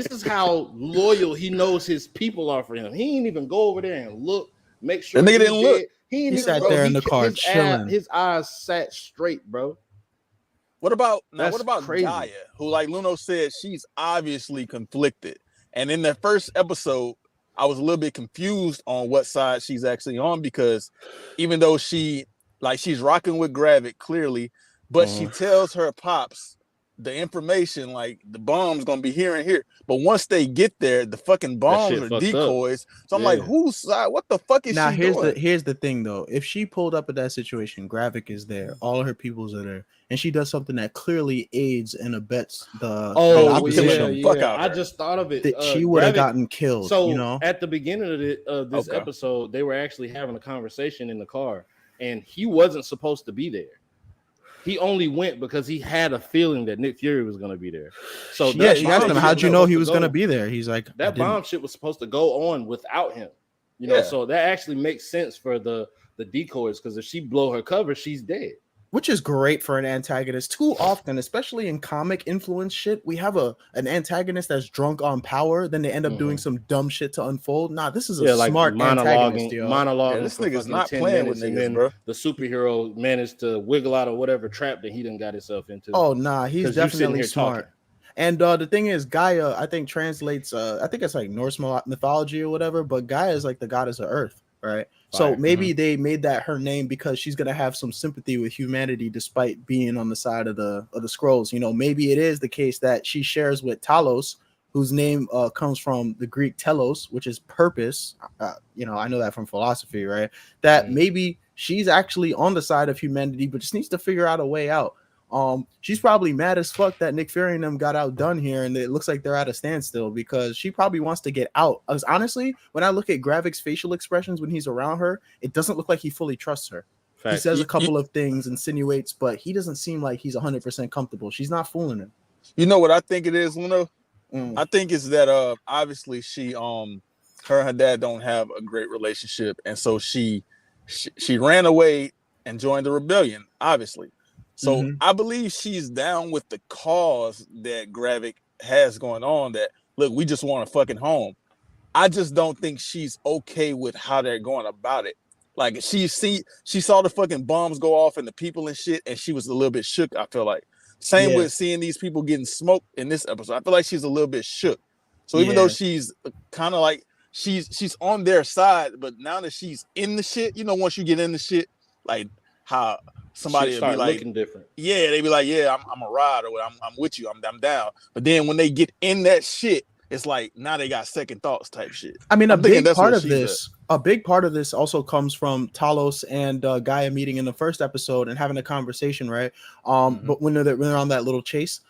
is how loyal he knows his people are for him. He ain't even go over there and look, make sure the nigga didn't look. He sat there in the car chilling. His eyes sat straight, bro. What about crazy. Gaia, who, like Luno said, she's obviously conflicted. And in the first episode, I was a little bit confused on what side she's actually on, because even though she's rocking with Gravik clearly, but she tells her pops the information, like the bomb's gonna be here and here. But once they get there, the fucking bombs are decoys. So I'm like, whose side? What the fuck is she doing? Here's the thing though. If she pulled up at that situation, Gravik is there, all of her peoples are there, and she does something that clearly aids and abets the opposition. I just thought of it. That she would have gotten killed. So at the beginning of this episode, they were actually having a conversation in the car, and he wasn't supposed to be there. He only went because he had a feeling that Nick Fury was going to be there. So she asked him, "How'd you know he was going to be there?" He's like, "That bomb shit was supposed to go on without him." So that actually makes sense for the decoys, because if she blow her cover, she's dead. Which is great for an antagonist. Too often, especially in comic influence shit, we have an antagonist that's drunk on power, then they end up doing some dumb shit to unfold. Nah, this is a smart antagonist, yo. Monologuing. This nigga's not playing with niggas, bro. The superhero managed to wiggle out of whatever trap that he done got himself into. Oh, nah, he's definitely smart. And the thing is, Gaia, I think translates, I think it's like Norse mythology or whatever, but Gaia is like the goddess of Earth, right? So maybe they made that her name because she's gonna have some sympathy with humanity despite being on the side of the Skrulls. Maybe it is the case that she shares with Talos, whose name comes from the Greek telos, which is purpose. I know that from philosophy, right? That maybe she's actually on the side of humanity, but just needs to figure out a way out. She's probably mad as fuck that Nick Fury and them got outdone here, and it looks like they're at a standstill because she probably wants to get out. Because honestly, when I look at Gravik's facial expressions when he's around her, it doesn't look like he fully trusts her. He says a couple of things, insinuates, but he doesn't seem like he's 100% comfortable. She's not fooling him. You know what I think it is, Luno? I think it's that obviously she her and her dad don't have a great relationship, and so she ran away and joined the rebellion, obviously. So I believe she's down with the cause that Gravik has going on, that look, we just want a fucking home. I just don't think she's okay with how they're going about it. Like she saw the fucking bombs go off and the people and shit, and she was a little bit shook, I feel like. Same with seeing these people getting smoked in this episode. I feel like she's a little bit shook. So even though she's kind of like she's on their side, but now that she's in the shit, you know, once you get in the shit, like how somebody will be like looking different. Yeah, they be like, yeah, I'm a ride, or I'm with you, I'm down. But then when they get in that shit, it's like now they got second thoughts type shit. I mean, a big part of this also comes from Talos and Gaia meeting in the first episode and having a conversation, right? But when they're on that little chase,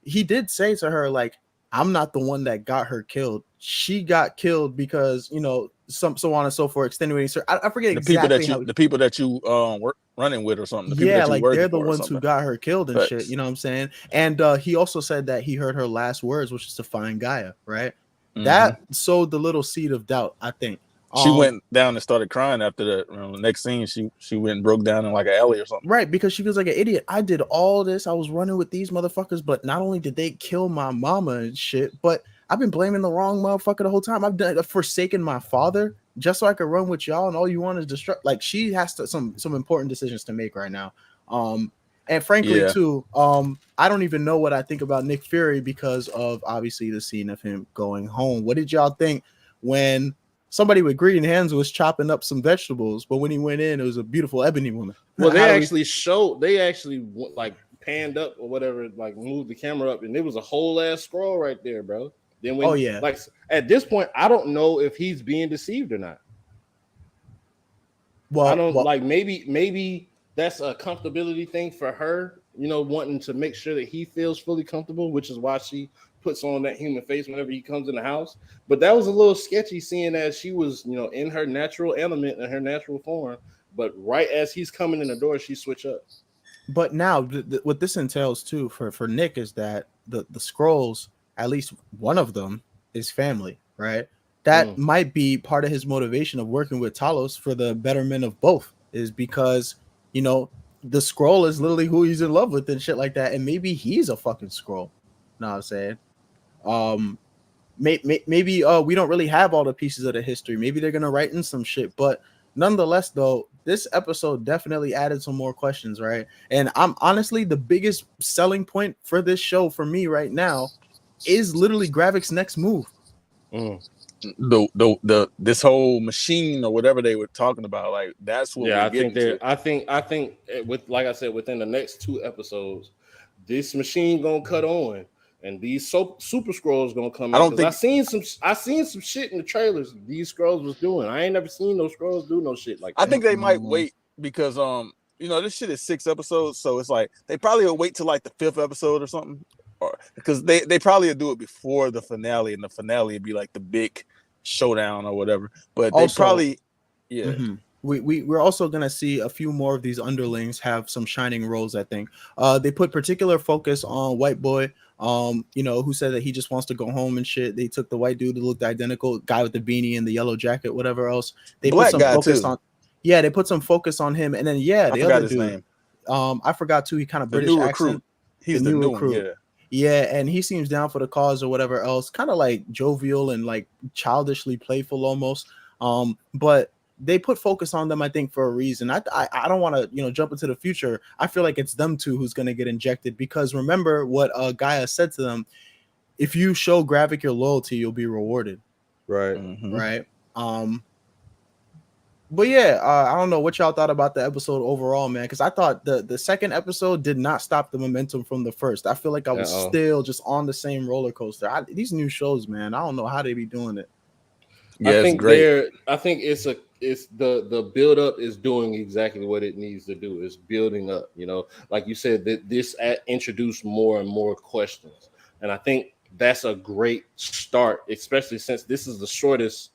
he did say to her, like, I'm not the one that got her killed. She got killed because, you know, so on and so forth, extenuating. So I forget the people that you were running with or something. They're the ones who got her killed and shit. You know what I'm saying? And he also said that he heard her last words, which is to find Gaia, right? That sowed the little seed of doubt, I think. She went down and started crying after that. The next scene, she went and broke down in like an alley or something. Right, because she was like an idiot. I did all this. I was running with these motherfuckers, but not only did they kill my mama and shit, but I've been blaming the wrong motherfucker the whole time. I've forsaken my father just so I could run with y'all, and all you want is destruct. Like she has to some important decisions to make right now. And frankly, too, I don't even know what I think about Nick Fury because of obviously the scene of him going home. What did y'all think when somebody with green hands was chopping up some vegetables, but when he went in, it was a beautiful ebony woman? Well, they actually like panned up or whatever, like moved the camera up, and there was a whole ass scroll right there, bro. Then when like at this point, I don't know if he's being deceived or not. Well, I don't like maybe that's a comfortability thing for her, you know, wanting to make sure that he feels fully comfortable, which is why she puts on that human face whenever he comes in the house. But that was a little sketchy, seeing as she was, you know, in her natural element and her natural form. But right as he's coming in the door, she switch up. But now what this entails too for Nick is that the Skrulls, at least one of them, is family, right? That might be part of his motivation of working with Talos for the betterment of both, is because, you know, the Skrull is literally who he's in love with and shit like that. And maybe he's a fucking Skrull. Know what I'm saying? Maybe we don't really have all the pieces of the history. Maybe they're gonna write in some shit, but nonetheless, though, this episode definitely added some more questions, right? And I'm honestly, the biggest selling point for this show for me right now is literally Gravik's next move. This whole machine or whatever they were talking about, like that's what I think with, like I said, within the next 2 episodes, this machine gonna cut on. And these Super-Skrulls gonna come in. I seen some shit in the trailers these Skrulls was doing. I ain't never seen those Skrulls do no shit like that. I think they might wait because you know, this shit is 6 episodes, so it's like they probably will wait till like the 5th episode or something, or because they probably will do it before the finale, and the finale would be like the big showdown or whatever. But they probably We're also gonna see a few more of these underlings have some shining roles. I think they put particular focus on White Boy, you know, who said that he just wants to go home and shit. They took the white dude who looked identical, guy with the beanie and the yellow jacket, whatever else. They Black put some focus on. Yeah, they put some focus on him, and then the other dude. Name. I forgot too. He kind of British new accent. Recruit. He's the new recruit. Yeah, and he seems down for the cause or whatever else. Kind of like jovial and like childishly playful almost. But they put focus on them, I think, for a reason. I don't want to, you know, jump into the future. I feel like it's them two who's going to get injected, because remember what Gaia said to them: if you show Gravik your loyalty, you'll be rewarded. Right. Right. But yeah, I don't know what y'all thought about the episode overall, man, because I thought the second episode did not stop the momentum from the first. I feel like I was still just on the same roller coaster. These new shows, man, I don't know how they be doing it. Yeah, I think it's great. I think it's the build up is doing exactly what it needs to do. It's building up. You know, like you said, that this introduced more and more questions, and I think that's a great start, especially since this is the shortest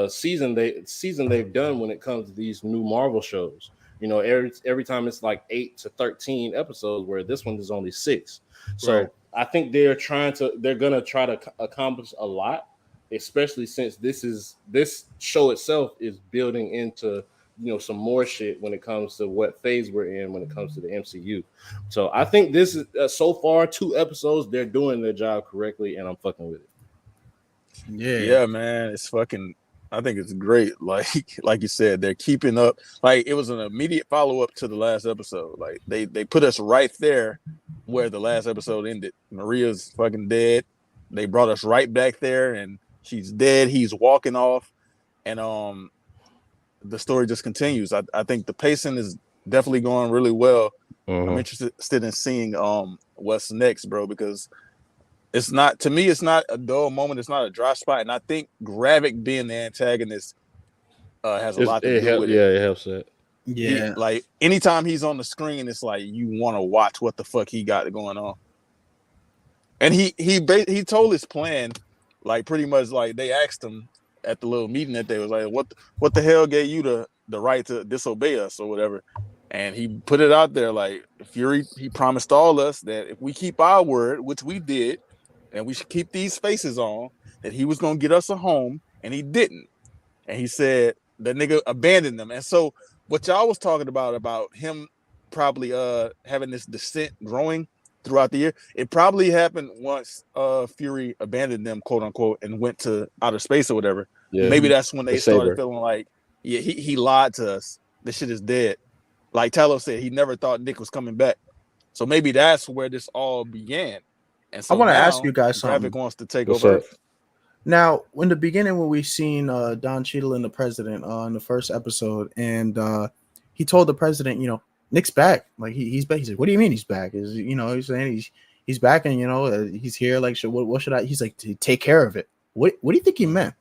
season they've done when it comes to these new Marvel shows. You know, every time it's like 8 to 13 episodes, where this one is only 6. So Right. I think they're gonna try to accomplish a lot, especially since this show itself is building into, you know, some more shit when it comes to what phase we're in when it comes to the MCU. So I think this is so far 2 episodes, they're doing their job correctly, and I'm fucking with it. Yeah, man, it's fucking. I think it's great. Like you said, they're keeping up. Like it was an immediate follow up to the last episode. Like they put us right there where the last episode ended. Maria's fucking dead. They brought us right back there, and she's dead. He's walking off, and the story just continues. I think the pacing is definitely going really well. I'm interested in seeing what's next, bro, because it's not, to me, it's not a dull moment. It's not a dry spot. And I think Gravik being the antagonist has a lot to do with it. Yeah, it helps that. Yeah. Like anytime he's on the screen, it's like you want to watch what the fuck he got going on. And he told his plan, like pretty much like they asked him at the little meeting that they was like, what the hell gave you the right to disobey us or whatever? And he put it out there like Fury, he promised all us that if we keep our word, which we did, and we should keep these faces on, that he was gonna get us a home, and he didn't. And he said the nigga abandoned them. And so what y'all was talking about him probably having this dissent growing throughout the year, it probably happened once Fury abandoned them, quote unquote, and went to outer space or whatever. Yeah. Maybe that's when they started Saber. feeling like, yeah, he lied to us. This shit is dead. Like Talos said, he never thought Nick was coming back. So maybe that's where this all began. And so I want to now ask you guys something. Gravik wants to take What's over. up? Now, in the beginning, when we seen Don Cheadle and the president in the first episode, and he told the president, you know, Nick's back. Like he's back. He said, "What do you mean he's back?" Is, you know, he's saying he's back, and you know he's here. Like, what should I? He's like, to take care of it. What do you think he meant?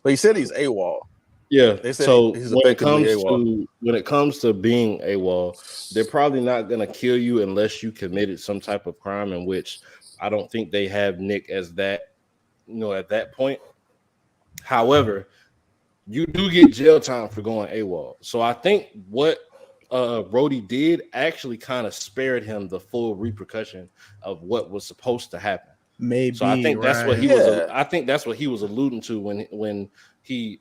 But he said he's AWOL. Yeah. They said So he's when effectively it comes to being AWOL, they're probably not gonna kill you unless you committed some type of crime, in which I don't think they have Nick as that, you know, at that point. However, you do get jail time for going AWOL. So I think what Rhodey did actually kind of spared him the full repercussion of what was supposed to happen. Maybe. So I think that's what he Yeah. was. I think that's what he was alluding to when he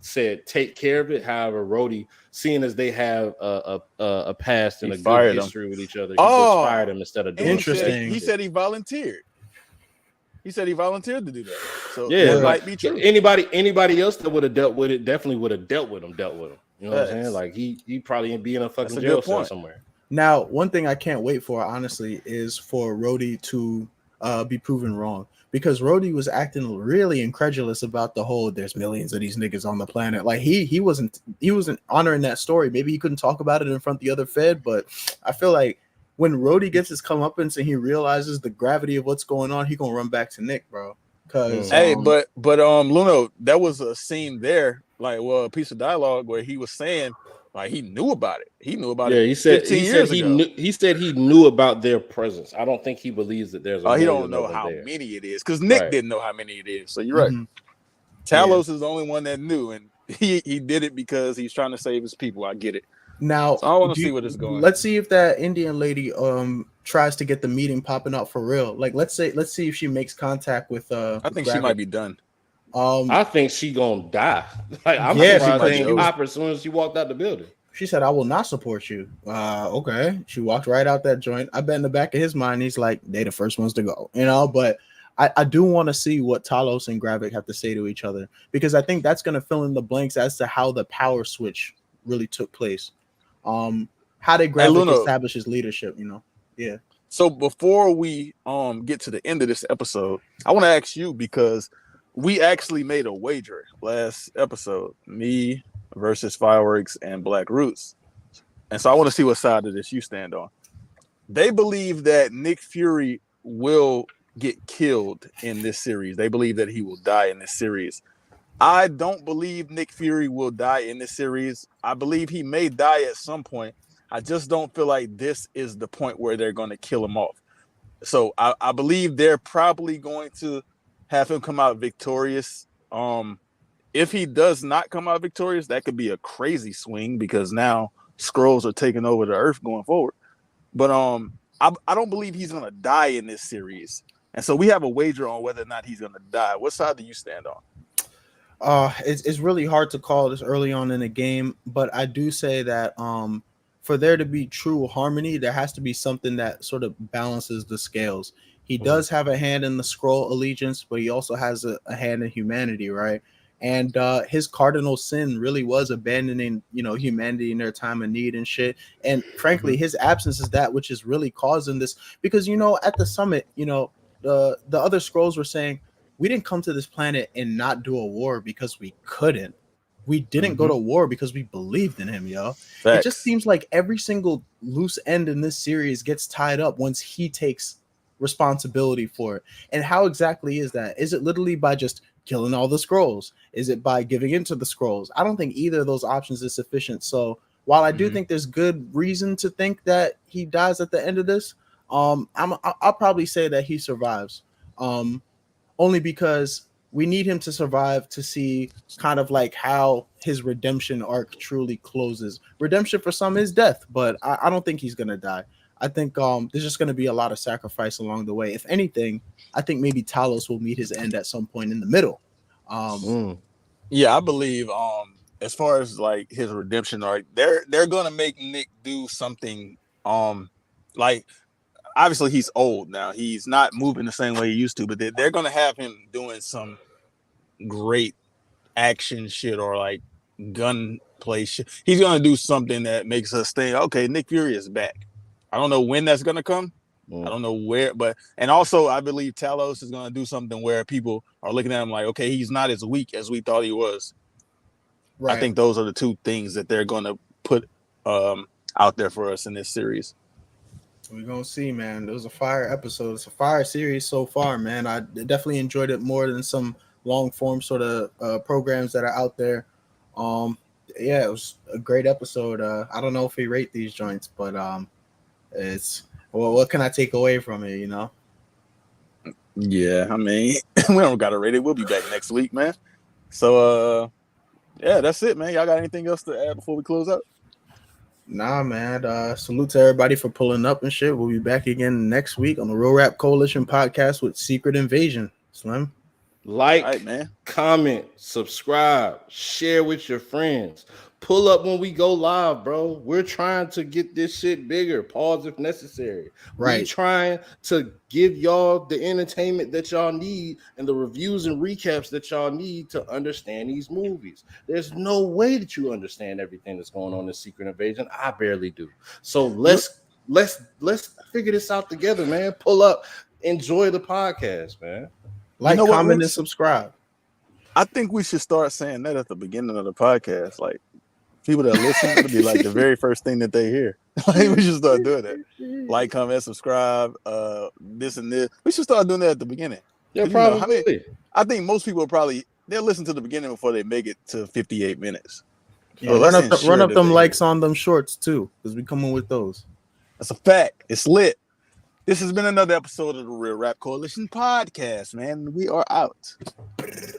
said take care of it. However, Rhodey, seeing as they have a past and He a fired good him. history with each other, he Oh, just fired him instead of doing Interesting. He said he volunteered. He said he volunteered to do that. So Yeah, it might be true. Anybody else that would have dealt with it definitely would have dealt with him. You know what I'm saying? Facts. Like he probably be in a fucking That's a jail good cell point. somewhere. Now, one thing I can't wait for, honestly, is for Rhodey to be proven wrong, because Rhodey was acting really incredulous about the whole "there's millions of these niggas on the planet." Like he wasn't honoring that story. Maybe he couldn't talk about it in front of the other Fed, but I feel like when Rhodey gets his comeuppance and he realizes the gravity of what's going on, he gonna run back to Nick, bro. Because Hey, but Luno, that was a scene there, like a piece of dialogue where he was saying like he knew about it. He knew about it. He said 15 years ago. He said he knew about their presence. I don't think he believes that there's a He million don't know of them how there. many it is, because Nick Right. didn't know how many it is. So you're right. Talos is the only one that knew, and he did it because he's trying to save his people. I get it. now So I want to see where this is going. Let's see if that Indian lady tries to get the meeting popping up for real. Like let's see if she makes contact with I think she Gravik. might be done. I think she gonna die. Like I'm Yeah, surprised she they might didn't be. pop her as soon as she walked out the building. She said, "I will not support you." Okay. She walked right out that joint. I bet in the back of his mind, he's like, they the first ones to go, you know. But I do want to see what Talos and Gravik have to say to each other, because I think that's going to fill in the blanks as to how the power switch really took place. How did Gravik Luna, establish his leadership? You know, yeah. So before we get to the end of this episode, I want to ask you, because we actually made a wager last episode, me versus Fireworks and Black Roots. And so I want to see what side of this you stand on. They believe that Nick Fury will get killed in this series. They believe that he will die in this series. I don't believe Nick Fury will die in this series. I believe he may die at some point. I just don't feel like this is the point where they're going to kill him off. So I believe they're probably going to have him come out victorious. If he does not come out victorious, that could be a crazy swing because now Skrulls are taking over the Earth going forward. But I don't believe he's going to die in this series. And so we have a wager on whether or not he's going to die. What side do you stand on? It's really hard to call this early on in the game, but I do say that for there to be true harmony, there has to be something that sort of balances the scales. He does have a hand in the Skrull allegiance, but he also has a hand in humanity, right? And his cardinal sin really was abandoning, humanity in their time of need and shit. And frankly, his absence is that which is really causing this. Because at the summit, the other Skrulls were saying, we didn't come to this planet and not do a war because we couldn't. We didn't go to war because we believed in him, yo. Facts. It just seems like every single loose end in this series gets tied up once he takes responsibility for it. And how exactly is that? Is it literally by just killing all the Skrulls? Is it by giving in to the Skrulls? I don't think either of those options is sufficient. So while I do think there's good reason to think that he dies at the end of this, I'll probably say that he survives. Only because we need him to survive to see kind of like how his redemption arc truly closes. Redemption for some is death, but I don't think he's going to die. I think there's just going to be a lot of sacrifice along the way. If anything, I think maybe Talos will meet his end at some point in the middle. Yeah, I believe as far as like his redemption arc, they're going to make Nick do something like obviously he's old now. He's not moving the same way he used to, but they're going to have him doing some great action shit or like gunplay shit. He's going to do something that makes us think, okay, Nick Fury is back. I don't know when that's going to come. I don't know where, and also I believe Talos is going to do something where people are looking at him like, okay, he's not as weak as we thought he was. Right. I think those are the two things that they're going to put out there for us in this series. We're going to see, man. It was a fire episode. It's a fire series so far, man. I definitely enjoyed it more than some long-form sort of programs that are out there. Yeah, it was a great episode. I don't know if we rate these joints, but it's... Well, what can I take away from it, Yeah, I mean, we don't got to rate it. We'll be back next week, man. So, yeah, that's it, man. Y'all got anything else to add before we close out? Nah, man. Salute to everybody for pulling up and shit. We'll be back again next week on the Real Rap Coalition podcast with Secret Invasion. Slim? Like, right, man. Comment, subscribe, share with your friends. Pull up when we go live, bro. We're trying to get this shit bigger. Pause if necessary. Right. We're trying to give y'all the entertainment that y'all need and the reviews and recaps that y'all need to understand these movies. There's no way that you understand everything that's going on in Secret Invasion. I barely do. So let's figure this out together, man. Pull up, enjoy the podcast, man. Like, comment, and subscribe. I think we should start saying that at the beginning of the podcast. Like, people that listen, it'll be like the very first thing that they hear. Like, we should start doing that. Like, comment, subscribe, this and this. We should start doing that at the beginning. Yeah, probably. I think most people they'll listen to the beginning before they make it to 58 minutes. Yeah, so run up them likes on them shorts too, because we come in with those. That's a fact. It's lit. This has been another episode of the Real Rap Coalition podcast, man. We are out.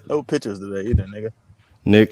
No pictures today either, nigga. Nick.